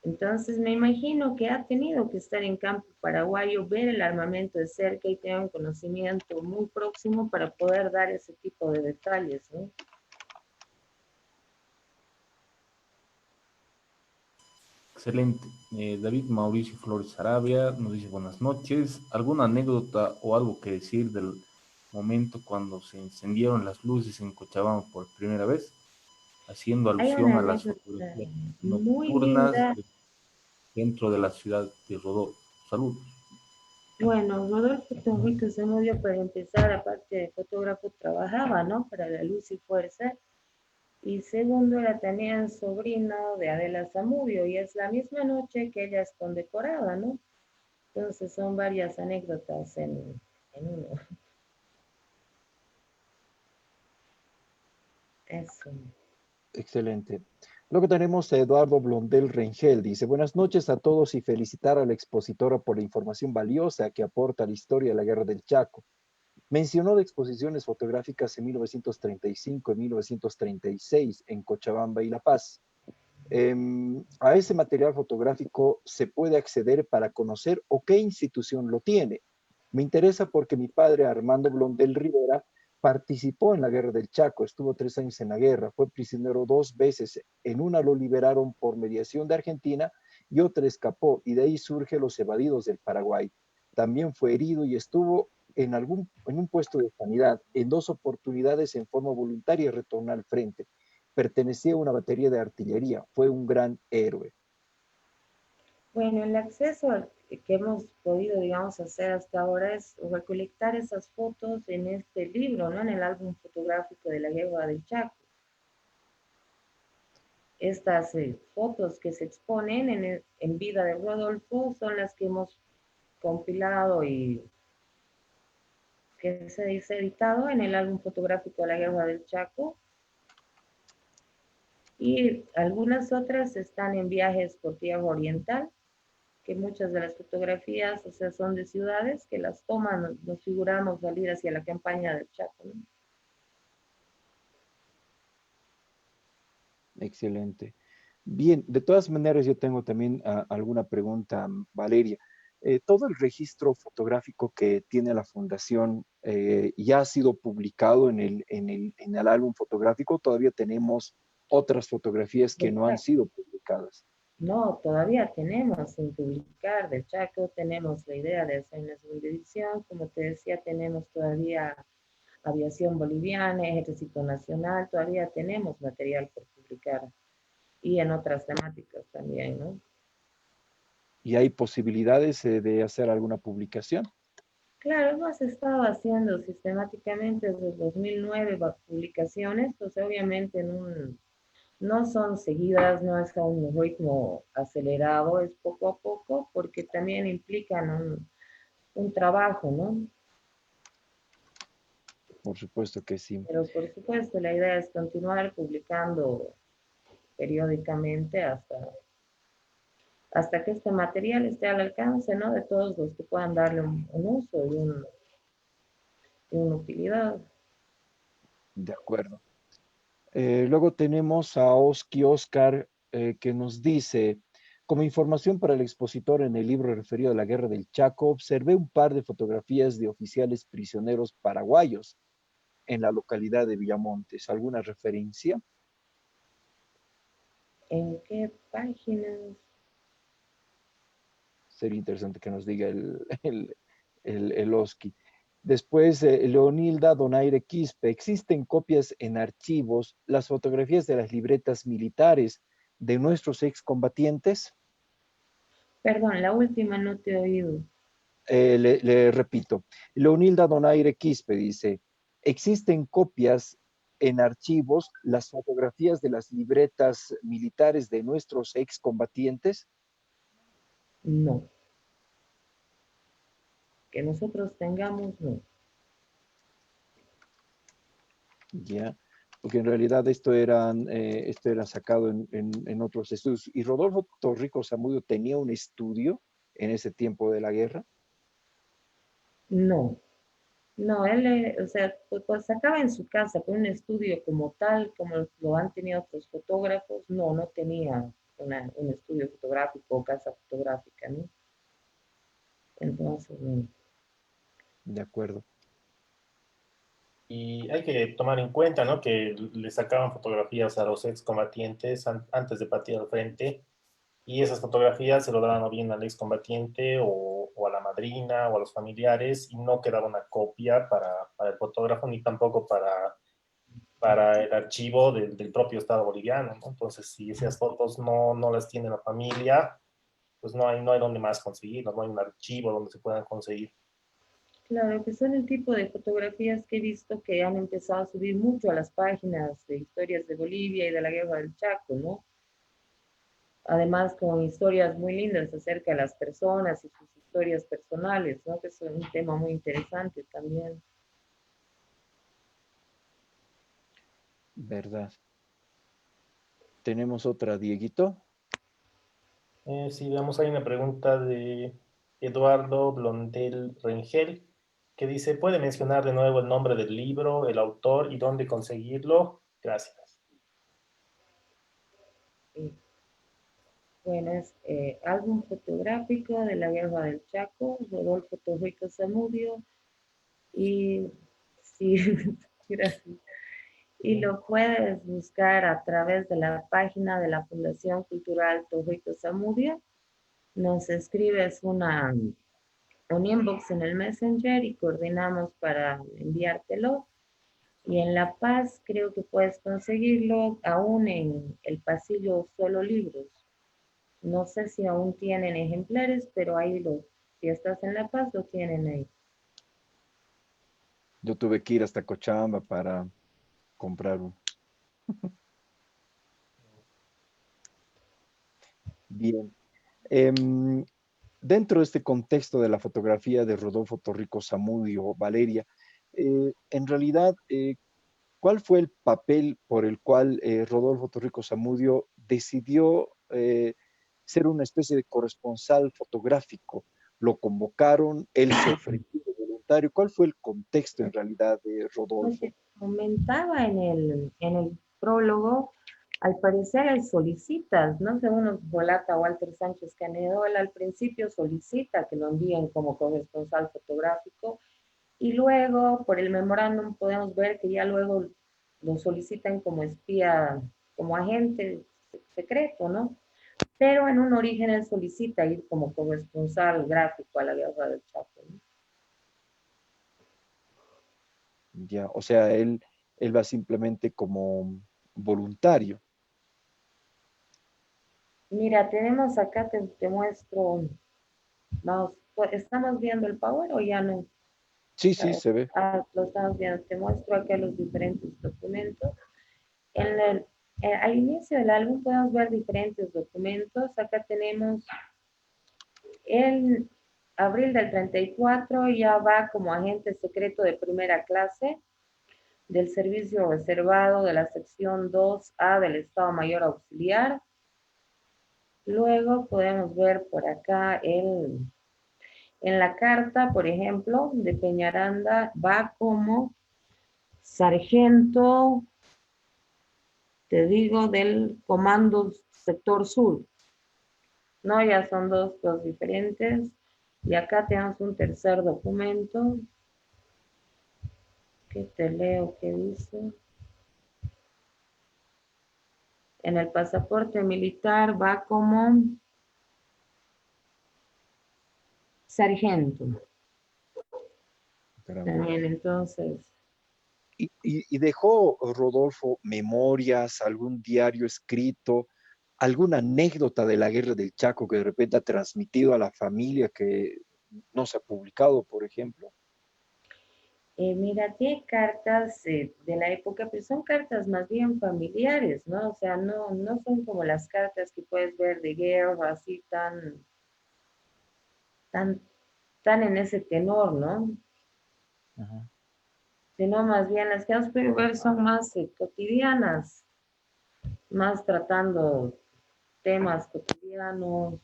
Speaker 3: Entonces me imagino que ha tenido que estar en campo paraguayo, ver el armamento de cerca y tener un conocimiento muy próximo para poder dar ese tipo de detalles, ¿no?
Speaker 4: Excelente. David Mauricio Flores Arabia nos dice buenas noches. ¿Alguna anécdota o algo que decir del momento cuando se encendieron las luces en Cochabamba por primera vez? Haciendo
Speaker 3: Hay
Speaker 4: alusión
Speaker 3: una
Speaker 4: a las
Speaker 3: anécdota
Speaker 4: fotografías
Speaker 3: muy
Speaker 4: nocturnas
Speaker 3: linda.
Speaker 4: dentro de la ciudad de Rodó. Saludos.
Speaker 3: Bueno, Rodolfo Torrico Zamudio, para empezar, aparte de fotógrafo, trabajaba, ¿no? Para La Luz y Fuerza. Y segundo, era también sobrino de Adela Zamudio, y es la misma noche que ella es condecorada, ¿no? Entonces son varias anécdotas en uno. Eso.
Speaker 2: Excelente. Luego tenemos a Eduardo Blondel Rengel. Dice, buenas noches a todos y felicitar a la expositora por la información valiosa que aporta a la historia de la Guerra del Chaco. Mencionó de exposiciones fotográficas en 1935 y 1936 en Cochabamba y La Paz. A ese material fotográfico se puede acceder para conocer o qué institución lo tiene. Me interesa porque mi padre, Armando Blondel Rivera, participó en la guerra del Chaco, estuvo 3 años en la guerra, fue prisionero 2 veces, en una lo liberaron por mediación de Argentina y otra escapó, y de ahí surge los evadidos del Paraguay. También fue herido y estuvo en un puesto de sanidad, en 2 oportunidades en forma voluntaria retornó al frente. pertenecía a una batería de artillería. Fue un gran héroe.
Speaker 3: Bueno, el acceso que hemos podido, digamos, hacer hasta ahora es recolectar esas fotos en este libro, ¿no? En el álbum fotográfico de la Guerra del Chaco. Estas fotos que se exponen en vida de Rodolfo son las que hemos compilado y que se dice editado en el álbum fotográfico de la Guerra del Chaco. Y algunas otras están en viajes por tierra oriental, que muchas de las fotografías, o sea, son de ciudades que las toman, nos figuramos salir hacia la campaña del Chaco, ¿no?
Speaker 2: Excelente. Bien, de todas maneras yo tengo también alguna pregunta, Valeria. ¿Todo el registro fotográfico que tiene la Fundación ya ha sido publicado en el álbum fotográfico? ¿Todavía tenemos otras fotografías que no han sido publicadas?
Speaker 3: No, todavía tenemos sin publicar del Chaco, tenemos la idea de hacer una segunda edición, como te decía, tenemos todavía Aviación Boliviana, Ejército Nacional, todavía tenemos material por publicar y en otras temáticas también, ¿no?
Speaker 2: ¿Y hay posibilidades de hacer alguna publicación?
Speaker 3: Claro, hemos estado haciendo sistemáticamente desde el 2009 publicaciones, pues obviamente no son seguidas, no es a un ritmo acelerado, es poco a poco, porque también implican un trabajo, ¿no?
Speaker 2: Por supuesto que sí.
Speaker 3: Pero por supuesto, la idea es continuar publicando periódicamente hasta que este material esté al alcance, ¿no? De todos los que puedan darle un uso y una utilidad.
Speaker 2: De acuerdo. Luego tenemos a Oski Oscar que nos dice, como información para el expositor en el libro referido a la Guerra del Chaco, observé un par de fotografías de oficiales prisioneros paraguayos en la localidad de Villamontes. ¿Alguna referencia?
Speaker 3: ¿En qué páginas?
Speaker 2: Sería interesante que nos diga el Oski. Después, Leonilda Donaire Quispe, existen copias en archivos, las fotografías de las libretas militares de nuestros excombatientes.
Speaker 3: Perdón, la última no te he oído.
Speaker 2: Le repito, Leonilda Donaire Quispe dice, existen copias en archivos, las fotografías de las libretas militares de nuestros excombatientes.
Speaker 3: No. Que nosotros tengamos, no.
Speaker 2: Ya, porque en realidad esto era sacado en otros estudios. ¿Y Rodolfo Torrico Zamudio tenía un estudio en ese tiempo de la guerra?
Speaker 3: No. No, él, o sea, pues sacaba en su casa, con un estudio como tal, como lo han tenido otros fotógrafos, no tenía un estudio fotográfico o casa fotográfica, ¿no? Entonces, no.
Speaker 2: De acuerdo.
Speaker 1: Y hay que tomar en cuenta, ¿no? Que le sacaban fotografías a los excombatientes antes de partir al frente, y esas fotografías se lo daban o bien al excombatiente o a la madrina o a los familiares, y no quedaba una copia para el fotógrafo ni tampoco para el archivo del propio Estado boliviano, ¿no? Entonces, si esas fotos no las tiene la familia, pues no hay donde más conseguirlo, no hay un archivo donde se puedan conseguir.
Speaker 3: Claro, que son el tipo de fotografías que he visto que han empezado a subir mucho a las páginas de historias de Bolivia y de la Guerra del Chaco, ¿no? Además, con historias muy lindas acerca de las personas y sus historias personales, ¿no? Que es un tema muy interesante también.
Speaker 2: ¿Verdad? Tenemos otra, Dieguito.
Speaker 1: Sí, veamos, hay una pregunta de Eduardo Blondel Rengel que dice, ¿puede mencionar de nuevo el nombre del libro, el autor y dónde conseguirlo? Gracias.
Speaker 3: Y, bueno, es álbum fotográfico de la Guerra del Chaco, Rodolfo Torrico Zamudio, y sí, gracias. Y lo puedes buscar a través de la página de la Fundación Cultural Torrico Zamudio. Nos escribes un inbox en el Messenger y coordinamos para enviártelo. Y en La Paz creo que puedes conseguirlo aún en el pasillo Solo Libros. No sé si aún tienen ejemplares, pero ahí si estás en La Paz, lo tienen ahí.
Speaker 2: Yo tuve que ir hasta Cochabamba para comprar uno. Bien. Em, Dentro de este contexto de la fotografía de Rodolfo Torrico Zamudio, Valeria, en realidad, ¿cuál fue el papel por el cual Rodolfo Torrico Zamudio decidió ser una especie de corresponsal fotográfico? ¿Lo convocaron? ¿Él se ofreció de voluntario? ¿Cuál fue el contexto en realidad de
Speaker 3: Como
Speaker 2: Rodolfo?
Speaker 3: te comentaba en el prólogo, al parecer él solicita, no sé, unos relata Walter Sánchez Canedo, él al principio solicita que lo envíen como corresponsal fotográfico y luego por el memorándum podemos ver que ya luego lo solicitan como espía, como agente secreto, ¿no? Pero en un origen él solicita ir como corresponsal gráfico a la guerra del Chaco, ¿no?
Speaker 2: Ya, o sea, él va simplemente como voluntario.
Speaker 3: Mira, tenemos acá, te muestro, vamos, ¿estamos viendo el Power o ya no?
Speaker 2: Sí,
Speaker 3: A
Speaker 2: sí,
Speaker 3: ver,
Speaker 2: se ve.
Speaker 3: lo estamos viendo, te muestro acá los diferentes documentos. En el, al inicio del álbum podemos ver diferentes documentos. Acá tenemos en abril del 34, ya va como agente secreto de primera clase del servicio reservado de la sección 2A del Estado Mayor Auxiliar. Luego podemos ver por acá en la carta, por ejemplo, de Peñaranda, va como sargento, te digo, del Comando Sector Sur. No, ya son dos diferentes. Y acá tenemos un tercer documento que te leo que dice. En el pasaporte militar va como sargento.
Speaker 2: Caramba.
Speaker 3: También entonces,
Speaker 2: Y dejó Rodolfo memorias, algún diario escrito, alguna anécdota de la guerra del Chaco que de repente ha transmitido a la familia que no se ha publicado, por ejemplo.
Speaker 3: mira, tiene cartas de la época, pero son cartas más bien familiares, ¿no? O sea, no son como las cartas que puedes ver de guerra, así tan, tan en ese tenor, ¿no?
Speaker 2: Ajá.
Speaker 3: Sino más bien las que hemos podido ver son más cotidianas, más tratando temas cotidianos.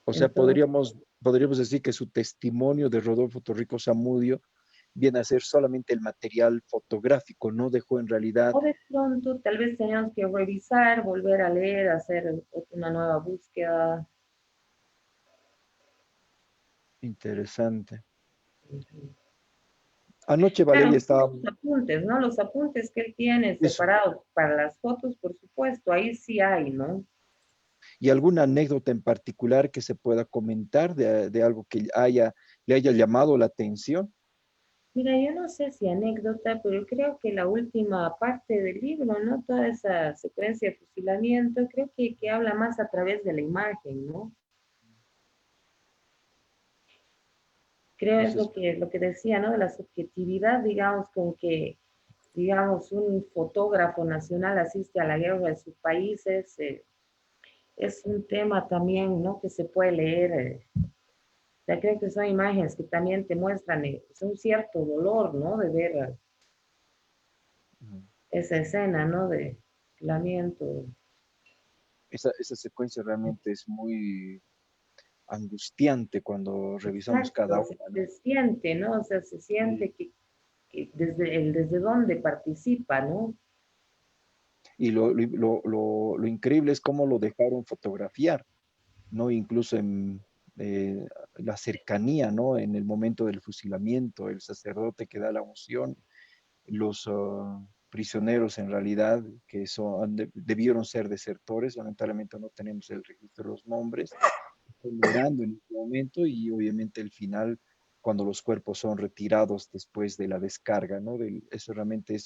Speaker 2: O sea,
Speaker 3: Entonces,
Speaker 2: podríamos decir que su testimonio de Rodolfo Torrico Zamudio viene a ser solamente el material fotográfico, no dejó en realidad
Speaker 3: o de pronto tal vez tenemos que revisar, volver a leer, hacer una nueva búsqueda.
Speaker 2: interesante. Anoche
Speaker 3: Claro,
Speaker 2: Valeria estaba,
Speaker 3: los apuntes, ¿no? Los apuntes que él tiene
Speaker 2: eso,
Speaker 3: separados para las fotos, por supuesto, ahí sí hay, ¿no?
Speaker 2: y alguna anécdota en particular que se pueda comentar de algo que le haya llamado la atención.
Speaker 3: Mira, yo no sé si anécdota, pero creo que la última parte del libro, ¿no? Toda esa secuencia de fusilamiento, creo que habla más a través de la imagen, ¿no? Creo es
Speaker 2: Eso es,
Speaker 3: lo que decía, ¿no? De la subjetividad, digamos, con que, digamos, un fotógrafo nacional asiste a la guerra de sus países, es un tema también, ¿no? Que se puede leer. O sea, creo que son imágenes que también te muestran un cierto dolor, ¿no? De ver esa escena, ¿no? De aislamiento.
Speaker 2: esa secuencia realmente es muy angustiante cuando revisamos cada
Speaker 3: Exacto,
Speaker 2: una, ¿no?
Speaker 3: se siente, ¿no? O sea, se
Speaker 2: Y,
Speaker 3: siente que desde dónde participa, ¿no?
Speaker 2: y lo increíble es cómo lo dejaron fotografiar, ¿no? Incluso en la cercanía, ¿no? En el momento del fusilamiento, el sacerdote que da la unción, los prisioneros en realidad que debieron ser desertores, lamentablemente no tenemos el registro de los nombres, estoy mirando en este momento y obviamente el final cuando los cuerpos son retirados después de la descarga, ¿no? Eso realmente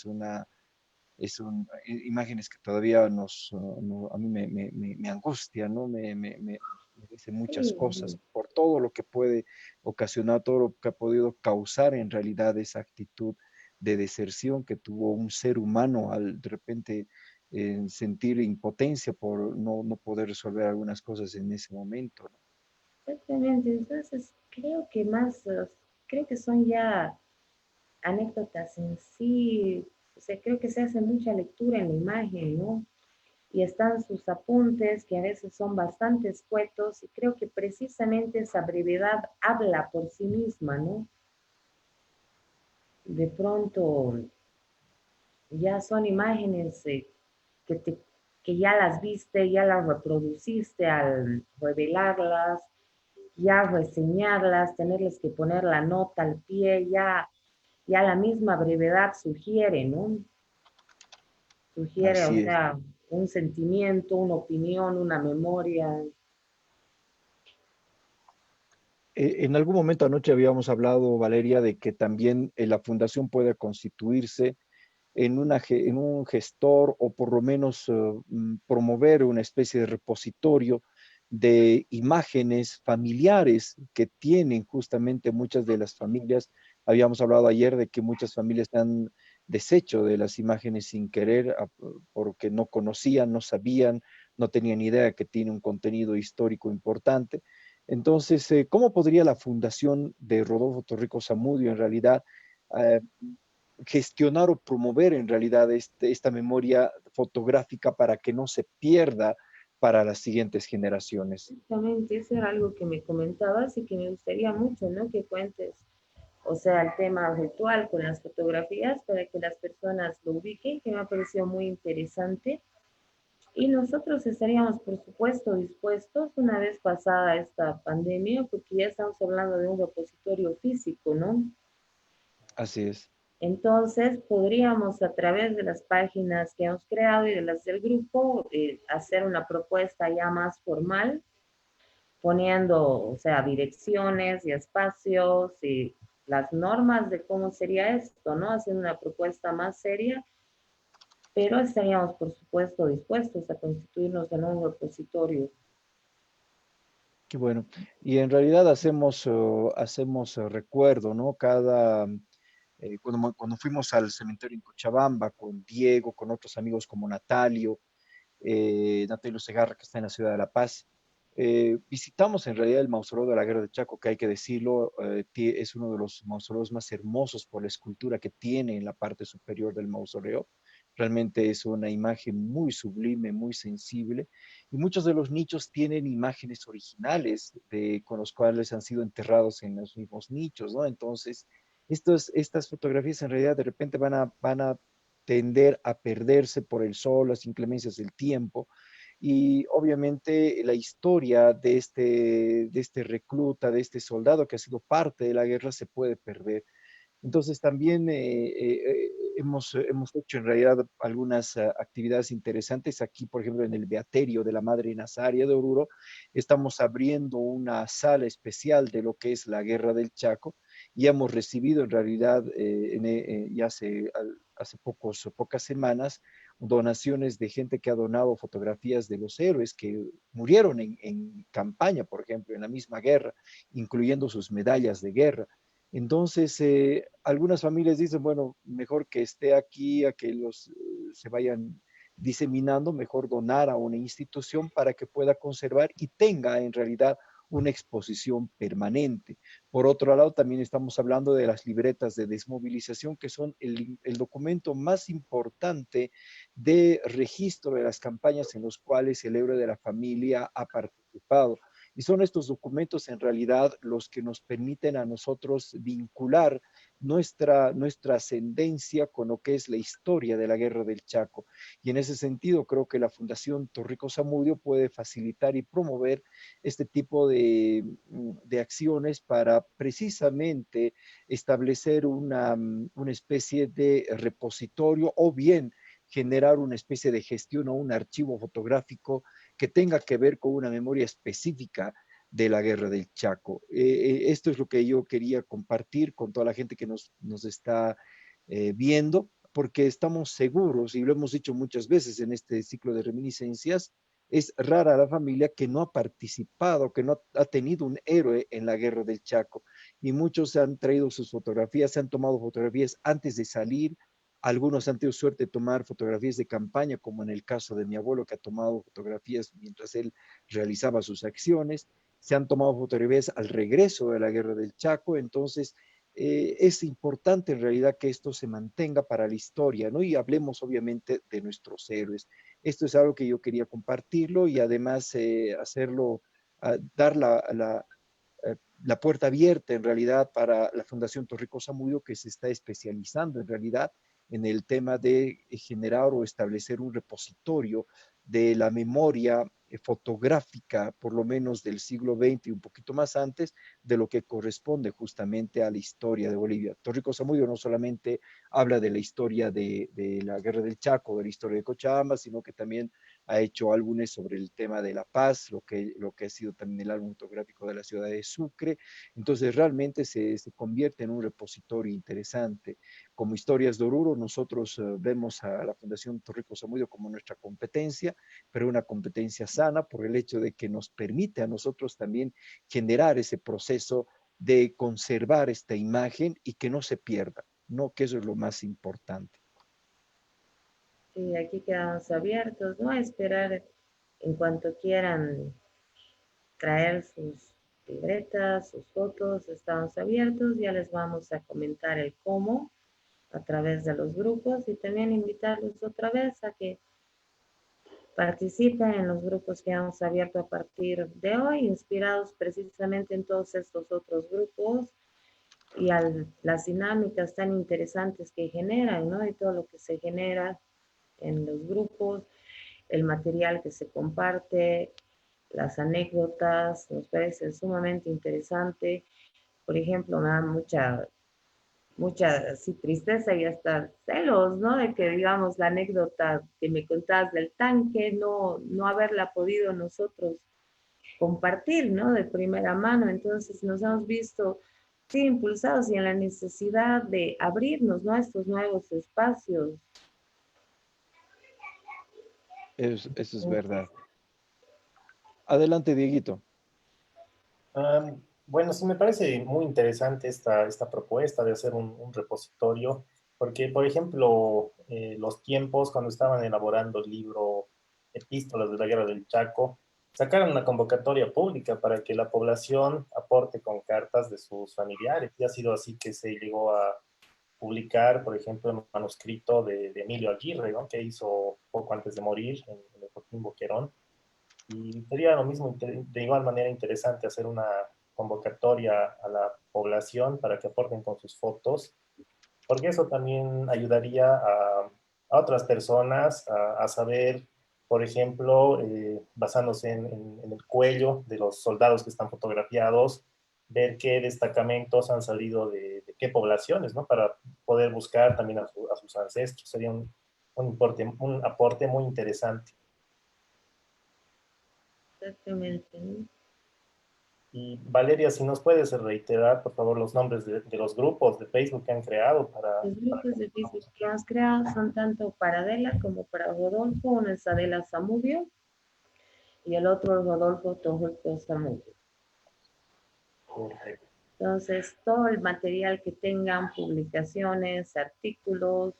Speaker 2: imágenes que todavía a mí me angustia, ¿no? Me dicen muchas cosas
Speaker 3: Sí,
Speaker 2: por todo lo que puede ocasionar, todo lo que ha podido causar en realidad esa actitud de deserción que tuvo un ser humano al de repente sentir impotencia por no poder resolver algunas cosas en ese momento, ¿no?
Speaker 3: exactamente. Entonces, creo que son ya anécdotas en sí. O sea, creo que se hace mucha lectura en la imagen, ¿no? Y están sus apuntes, que a veces son bastante escuetos, y creo que precisamente esa brevedad habla por sí misma, ¿no? De pronto ya son imágenes que, te, que ya las viste, ya las reproduciste al revelarlas, ya reseñarlas, tenerles que poner la nota al pie, ya la misma brevedad sugiere, ¿no? Sugiere, o
Speaker 2: Así es.
Speaker 3: sea, un sentimiento, una opinión, una memoria.
Speaker 2: En algún momento anoche habíamos hablado, Valeria, de que también la fundación puede constituirse en un gestor o por lo menos promover una especie de repositorio de imágenes familiares que tienen justamente muchas de las familias. Habíamos hablado ayer de que muchas familias han deshecho de las imágenes sin querer porque no conocían, no sabían, no tenían idea que tiene un contenido histórico importante. Entonces, ¿cómo podría la fundación de Rodolfo Torrijos Zamudio en realidad eh, gestionar o promover en realidad esta memoria fotográfica para que no se pierda para las siguientes generaciones?
Speaker 3: Exactamente, eso era algo que me comentabas y que me gustaría mucho, ¿no? Que cuentes, o sea, el tema ritual con las fotografías para que las personas lo ubiquen, que me ha parecido muy interesante. Y nosotros estaríamos, por supuesto, dispuestos una vez pasada esta pandemia, porque ya estamos hablando de un repositorio físico, ¿no?
Speaker 2: Así es.
Speaker 3: Entonces, podríamos a través de las páginas que hemos creado y de las del grupo, hacer una propuesta ya más formal, poniendo, o sea, direcciones y espacios y las normas de cómo sería esto, ¿no? Haciendo una propuesta más seria, pero estaríamos, por supuesto, dispuestos a constituirnos en un repositorio.
Speaker 2: Qué bueno. Y en realidad hacemos recuerdo, ¿no? Cuando fuimos al cementerio en Cochabamba con Diego, con otros amigos como Natalio Segarra, que está en la ciudad de La Paz. Visitamos en realidad el mausoleo de la Guerra de Chaco, que hay que decirlo, es uno de los mausoleos más hermosos por la escultura que tiene en la parte superior del mausoleo. Realmente es una imagen muy sublime, muy sensible, y muchos de los nichos tienen imágenes originales con los cuales han sido enterrados en los mismos nichos, ¿no? Entonces, estas fotografías en realidad de repente van a tender a perderse por el sol, las inclemencias del tiempo. Y obviamente la historia de este recluta, de este soldado que ha sido parte de la guerra, se puede perder. Entonces también hemos hecho en realidad algunas actividades interesantes. Aquí, por ejemplo, en el Beaterio de la Madre Nazaria de Oruro, estamos abriendo una sala especial de lo que es la Guerra del Chaco y hemos recibido en realidad ya hace pocas semanas donaciones de gente que ha donado fotografías de los héroes que murieron en campaña, por ejemplo, en la misma guerra, incluyendo sus medallas de guerra. Entonces, algunas familias dicen, bueno, mejor que esté aquí, a que se vayan diseminando, mejor donar a una institución para que pueda conservar y tenga en realidad una exposición permanente. Por otro lado, también estamos hablando de las libretas de desmovilización, que son el documento más importante de registro de las campañas en los cuales el héroe de la familia ha participado. Y son estos documentos en realidad los que nos permiten a nosotros vincular nuestra ascendencia con lo que es la historia de la Guerra del Chaco. Y en ese sentido creo que la Fundación Torrijos Zamudio puede facilitar y promover este tipo de acciones para precisamente establecer una especie de repositorio o bien generar una especie de gestión o un archivo fotográfico que tenga que ver con una memoria específica de la Guerra del Chaco. Esto es lo que yo quería compartir con toda la gente que nos está viendo, porque estamos seguros, y lo hemos dicho muchas veces en este ciclo de reminiscencias, es rara la familia que no ha participado, que no ha tenido un héroe en la Guerra del Chaco. Y muchos se han traído sus fotografías, se han tomado fotografías antes de salir. Algunos han tenido suerte de tomar fotografías de campaña, como en el caso de mi abuelo, que ha tomado fotografías mientras él realizaba sus acciones. Se han tomado fotografías al regreso de la Guerra del Chaco. Entonces, es importante en realidad que esto se mantenga para la historia, ¿no? Y hablemos obviamente de nuestros héroes. Esto es algo que yo quería compartirlo y además hacerlo, dar la puerta abierta en realidad para la Fundación Torrico Zamudio, que se está especializando en realidad en el tema de generar o establecer un repositorio de la memoria fotográfica, por lo menos del siglo XX y un poquito más antes, de lo que corresponde justamente a la historia de Bolivia. Torrico Zamudio no solamente habla de la historia de la Guerra del Chaco, de la historia de Cochabamba, sino que también ha hecho álbumes sobre el tema de la paz, lo que ha sido también el álbum fotográfico de la ciudad de Sucre. Entonces realmente se convierte en un repositorio interesante. Como Historias de Oruro, nosotros vemos a la Fundación Torrico Zamudio como nuestra competencia, pero una competencia sana por el hecho de que nos permite a nosotros también generar ese proceso de conservar esta imagen y que no se pierda, ¿no? Que eso es lo más importante.
Speaker 3: Sí, aquí quedamos abiertos, ¿no? A esperar en cuanto quieran traer sus libretas, sus fotos, estamos abiertos, ya les vamos a comentar el cómo a través de los grupos y también invitarlos otra vez a que participen en los grupos que hemos abierto a partir de hoy, inspirados precisamente en todos estos otros grupos y a las dinámicas tan interesantes que generan, ¿no? Y todo lo que se genera en los grupos, el material que se comparte, las anécdotas, nos parece sumamente interesante. Por ejemplo, me da mucha sí, tristeza y hasta celos, ¿no? De que, digamos, la anécdota que me contabas del tanque, no haberla podido nosotros compartir, ¿no? De primera mano. Entonces nos hemos visto, sí, impulsados y en la necesidad de abrirnos, ¿no? A estos nuevos espacios.
Speaker 2: Eso es verdad. Adelante, Dieguito.
Speaker 1: Bueno, sí me parece muy interesante esta propuesta de hacer un repositorio, porque, por ejemplo, los tiempos cuando estaban elaborando el libro Epístolas de la Guerra del Chaco, sacaron una convocatoria pública para que la población aporte con cartas de sus familiares. Y ha sido así que se llegó a publicar, por ejemplo, el manuscrito de Emilio Aguirre, ¿no? Que hizo poco antes de morir en el Joaquín Boquerón. Y sería lo mismo, de igual manera interesante hacer una convocatoria a la población para que aporten con sus fotos, porque eso también ayudaría a otras personas a saber, por ejemplo, basándose en el cuello de los soldados que están fotografiados, ver qué destacamentos han salido de qué poblaciones, ¿no? Para poder buscar también a sus ancestros. Sería un aporte muy interesante.
Speaker 3: Exactamente, ¿no?
Speaker 1: Y Valeria, si nos puedes reiterar, por favor, los nombres de los grupos de Facebook que han creado
Speaker 3: Los
Speaker 1: para
Speaker 3: grupos de Facebook que hemos creado son tanto para Adela como para Rodolfo. Uno es Adela Zamudio y el otro es Rodolfo Torrico Zamudio. Entonces, todo el material que tengan, publicaciones, artículos,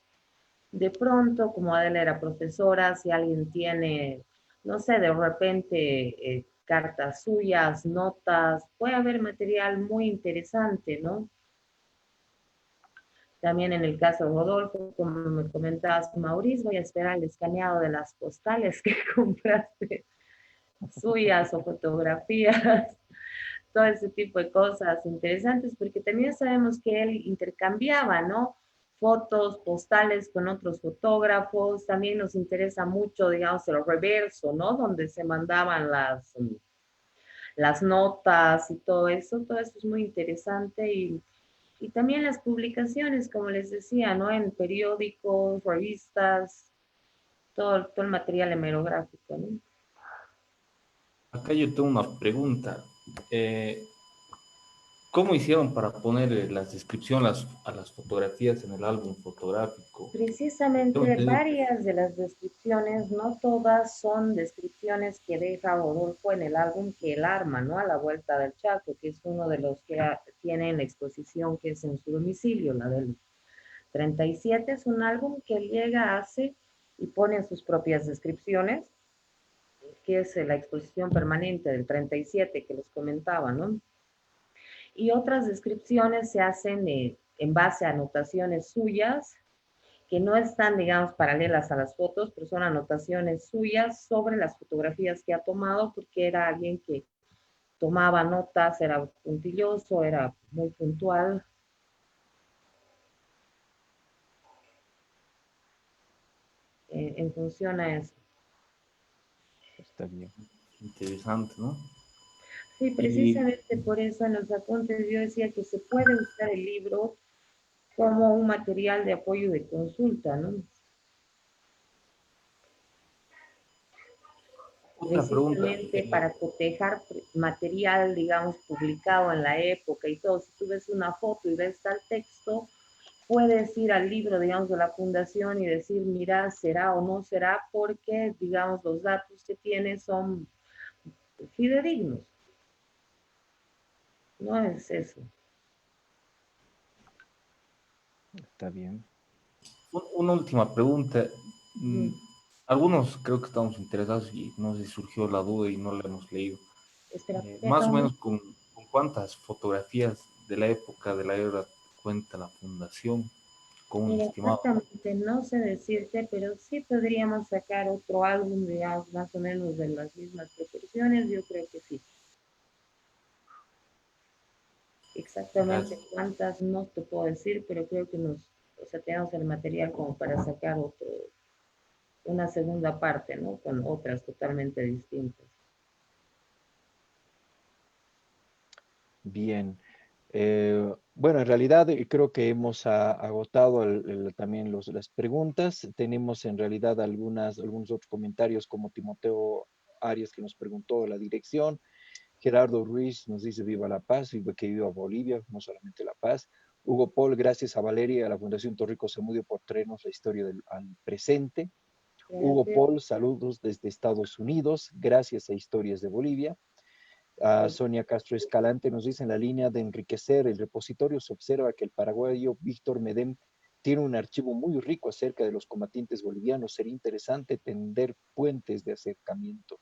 Speaker 3: de pronto, como Adela era profesora, si alguien tiene, no sé, de repente cartas suyas, notas, puede haber material muy interesante, ¿no? También en el caso de Rodolfo, como me comentabas, Mauricio, voy a esperar el escaneado de las postales que compraste suyas o fotografías, todo ese tipo de cosas interesantes, porque también sabemos que él intercambiaba, ¿no? Fotos, postales con otros fotógrafos, también nos interesa mucho, digamos, el reverso, ¿no? Donde se mandaban las notas y todo eso es muy interesante y también las publicaciones, como les decía, ¿no? En periódicos, revistas, todo el material hemerográfico, ¿no?
Speaker 4: Acá yo tengo una pregunta. ¿Cómo hicieron para poner las descripciones a las fotografías en el álbum fotográfico? Tengo
Speaker 3: Precisamente
Speaker 4: entendido.
Speaker 3: varias de las descripciones, no todas son descripciones que deja Rodolfo en el álbum que él arma, ¿no? A la vuelta del Chaco, que es uno de los que tiene en la exposición que es en su domicilio, la del 37. Es un álbum que él llega, hace y pone sus propias descripciones, que es la exposición permanente del 37 que les comentaba, ¿no? Y otras descripciones se hacen en base a anotaciones suyas que no están, digamos, paralelas a las fotos, pero son anotaciones suyas sobre las fotografías que ha tomado, porque era alguien que tomaba notas, era puntilloso, era muy puntual. En función a eso.
Speaker 2: Está bien.
Speaker 4: Interesante, ¿no?
Speaker 3: Sí,
Speaker 4: Y
Speaker 3: precisamente por eso en los apuntes yo decía que se puede usar el libro como un material de apoyo de consulta, ¿no?
Speaker 4: otra pregunta.
Speaker 3: Precisamente para cotejar material, digamos, publicado en la época y todo. Si tú ves una foto y ves tal texto, puedes ir al libro, digamos, de la fundación y decir, mira, será o no será, porque, digamos, los datos que tiene son fidedignos. No es eso.
Speaker 2: Está bien.
Speaker 4: Una última pregunta. Mm,
Speaker 3: Mm.
Speaker 4: Algunos creo que estamos interesados y no sé si surgió la duda y no la hemos leído.
Speaker 3: Espera,
Speaker 4: Más o
Speaker 3: perdón.
Speaker 4: menos con cuántas fotografías de la época de la guerra cuenta la fundación, con un
Speaker 3: Mira,
Speaker 4: estimado.
Speaker 3: exactamente, no sé decirte, pero sí podríamos sacar otro álbum, digamos, más o menos de las mismas proporciones, yo creo que sí. Exactamente
Speaker 4: Gracias.
Speaker 3: cuántas no te puedo decir, pero creo que o sea, tenemos el material como para sacar una segunda parte, ¿no? Con otras totalmente distintas.
Speaker 2: Bien. Bueno, en realidad creo que hemos agotado también las preguntas. Tenemos en realidad algunos otros comentarios como Timoteo Arias que nos preguntó la dirección. Gerardo Ruiz nos dice viva La Paz, que viva Bolivia, no solamente La Paz. Hugo Paul, gracias a Valeria y a la Fundación Torrico Zamudio por traernos la historia al presente. Hugo
Speaker 3: Gracias.
Speaker 2: Paul, saludos desde Estados Unidos, gracias a Historias de Bolivia. Sonia Castro Escalante nos dice en la línea de enriquecer el repositorio, se observa que el paraguayo Víctor Medem tiene un archivo muy rico acerca de los combatientes bolivianos. Sería interesante tender puentes de acercamiento.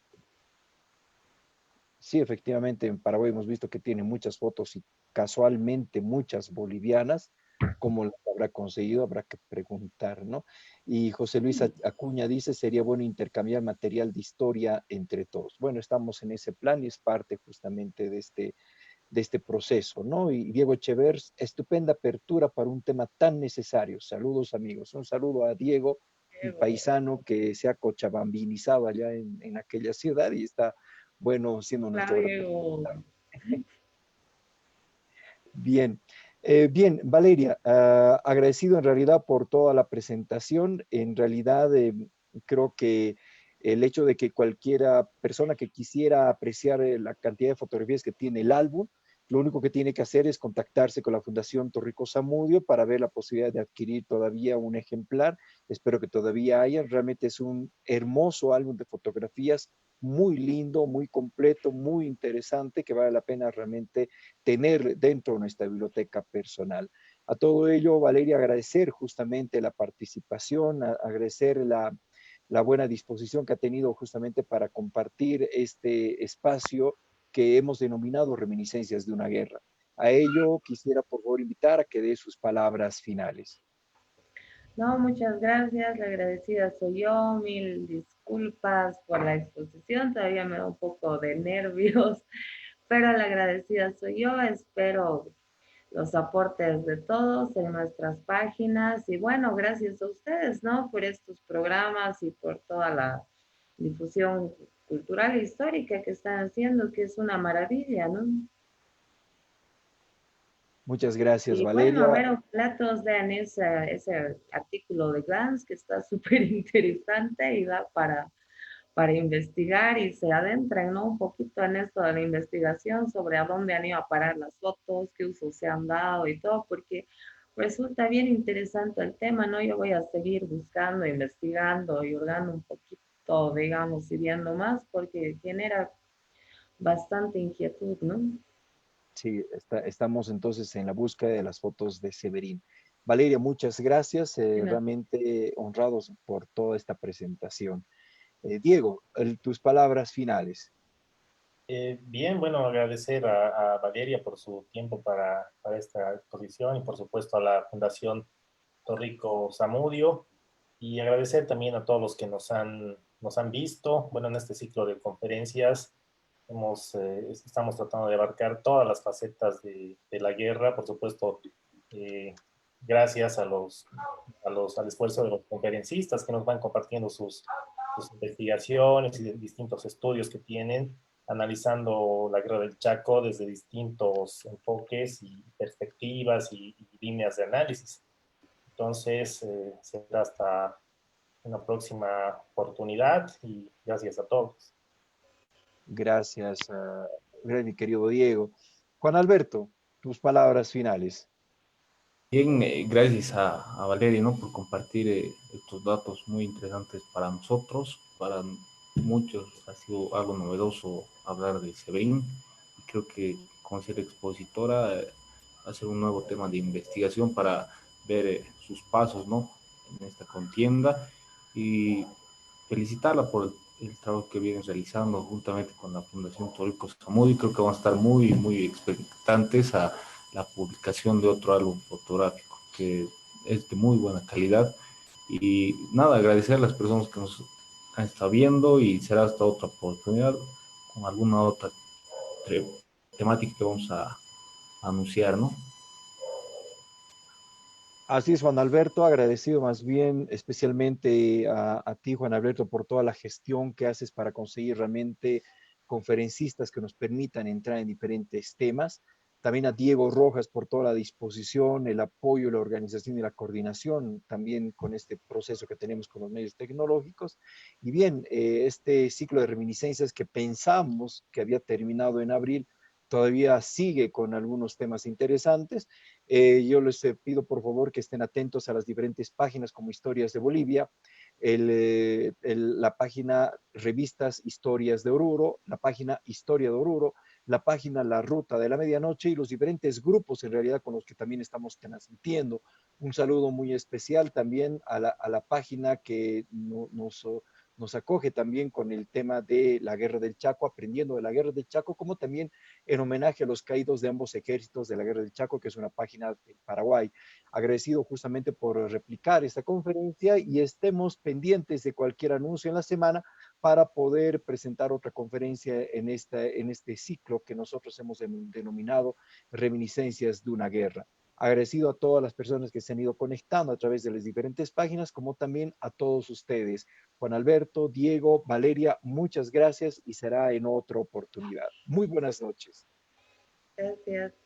Speaker 2: Sí, efectivamente, en Paraguay hemos visto que tiene muchas fotos y casualmente muchas bolivianas. ¿Cómo las habrá conseguido? Habrá que preguntar, ¿no? Y José Luis Acuña dice, sería bueno intercambiar material de historia entre todos. Bueno, estamos en ese plan y es parte justamente de este proceso, ¿no? Y Diego Echever, estupenda apertura para un tema tan necesario. Saludos, amigos. Un saludo a Diego, mi paisano que se ha cochabambinizado allá en aquella ciudad y está, bueno, siendo nuestro
Speaker 3: Claudio.
Speaker 2: representante. Bien. Bien, Valeria, agradecido en realidad por toda la presentación. En realidad, creo que el hecho de que cualquiera persona que quisiera apreciar la cantidad de fotografías que tiene el álbum, lo único que tiene que hacer es contactarse con la Fundación Torrico Zamudio para ver la posibilidad de adquirir todavía un ejemplar. Espero que todavía haya. Realmente es un hermoso álbum de fotografías, muy lindo, muy completo, muy interesante, que vale la pena realmente tener dentro de nuestra biblioteca personal. A todo ello, Valeria, agradecer justamente la participación, agradecer la buena disposición que ha tenido justamente para compartir este espacio que hemos denominado Reminiscencias de una Guerra. A ello quisiera por favor invitar a que dé sus palabras finales.
Speaker 3: No, muchas gracias, la agradecida soy yo, mil disculpas por la exposición, todavía me da un poco de nervios, pero la agradecida soy yo, espero los aportes de todos en nuestras páginas y bueno, gracias a ustedes, ¿no? Por estos programas y por toda la difusión cultural e histórica que están haciendo, que es una maravilla, ¿no?
Speaker 2: Muchas gracias,
Speaker 3: Y bueno, a
Speaker 2: Valeria.
Speaker 3: ver, ojalá todos vean ese artículo de Glance que está súper interesante y da para investigar y se adentren, ¿no? Un poquito en esto de la investigación sobre a dónde han ido a parar las fotos, qué usos se han dado y todo, porque resulta bien interesante el tema, ¿no? Yo voy a seguir buscando, investigando y hurgando un poquito, digamos, y viendo más, porque genera bastante inquietud, ¿no?
Speaker 2: Sí, estamos entonces en la búsqueda de las fotos de Severín. Valeria, muchas gracias, realmente honrados por toda esta presentación. Diego, tus palabras finales.
Speaker 1: Bien, bueno, agradecer a Valeria por su tiempo para esta exposición y por supuesto a la Fundación Torrico Zamudio y agradecer también a todos los que nos han visto. Bueno, en este ciclo de conferencias estamos tratando de abarcar todas las facetas de la guerra, por supuesto, eh, gracias al esfuerzo de los conferencistas que nos van compartiendo sus investigaciones y de distintos estudios que tienen, analizando la guerra del Chaco desde distintos enfoques y perspectivas y líneas de análisis. Entonces, será hasta una próxima oportunidad y gracias a todos.
Speaker 2: Gracias, mi querido Diego. Juan Alberto, tus palabras finales.
Speaker 4: Bien, gracias a Valeria, ¿no? Por compartir estos datos muy interesantes para nosotros, para muchos ha sido algo novedoso hablar de Severín. Creo que con ser expositora va a ser un nuevo tema de investigación para ver sus pasos, ¿no? En esta contienda y felicitarla por el trabajo que vienen realizando juntamente con la Fundación Torrico Zamudio. Creo que van a estar muy, muy expectantes a la publicación de otro álbum fotográfico que es de muy buena calidad. Y nada, agradecer a las personas que nos han estado viendo y será hasta otra oportunidad con alguna otra temática que vamos a anunciar, ¿no?
Speaker 2: Así es, Juan Alberto, agradecido más bien especialmente a ti, Juan Alberto, por toda la gestión que haces para conseguir realmente conferencistas que nos permitan entrar en diferentes temas. También a Diego Rojas por toda la disposición, el apoyo, la organización y la coordinación también con este proceso que tenemos con los medios tecnológicos. Y bien, este ciclo de reminiscencias que pensamos que había terminado en abril, todavía sigue con algunos temas interesantes. Yo les pido por favor que estén atentos a las diferentes páginas como Historias de Bolivia, la página Revistas Historias de Oruro, la página Historia de Oruro, la página La Ruta de la Medianoche y los diferentes grupos en realidad con los que también estamos transmitiendo. Un saludo muy especial también a la página que nos acoge también con el tema de la Guerra del Chaco, aprendiendo de la Guerra del Chaco, como también en homenaje a los caídos de ambos ejércitos de la Guerra del Chaco, que es una página de Paraguay. Agradecido justamente por replicar esta conferencia y estemos pendientes de cualquier anuncio en la semana para poder presentar otra conferencia en este ciclo que nosotros hemos denominado Reminiscencias de una Guerra. Agradecido a todas las personas que se han ido conectando a través de las diferentes páginas, como también a todos ustedes. Juan Alberto, Diego, Valeria, muchas gracias y será en otra oportunidad. Muy buenas noches.
Speaker 3: Gracias.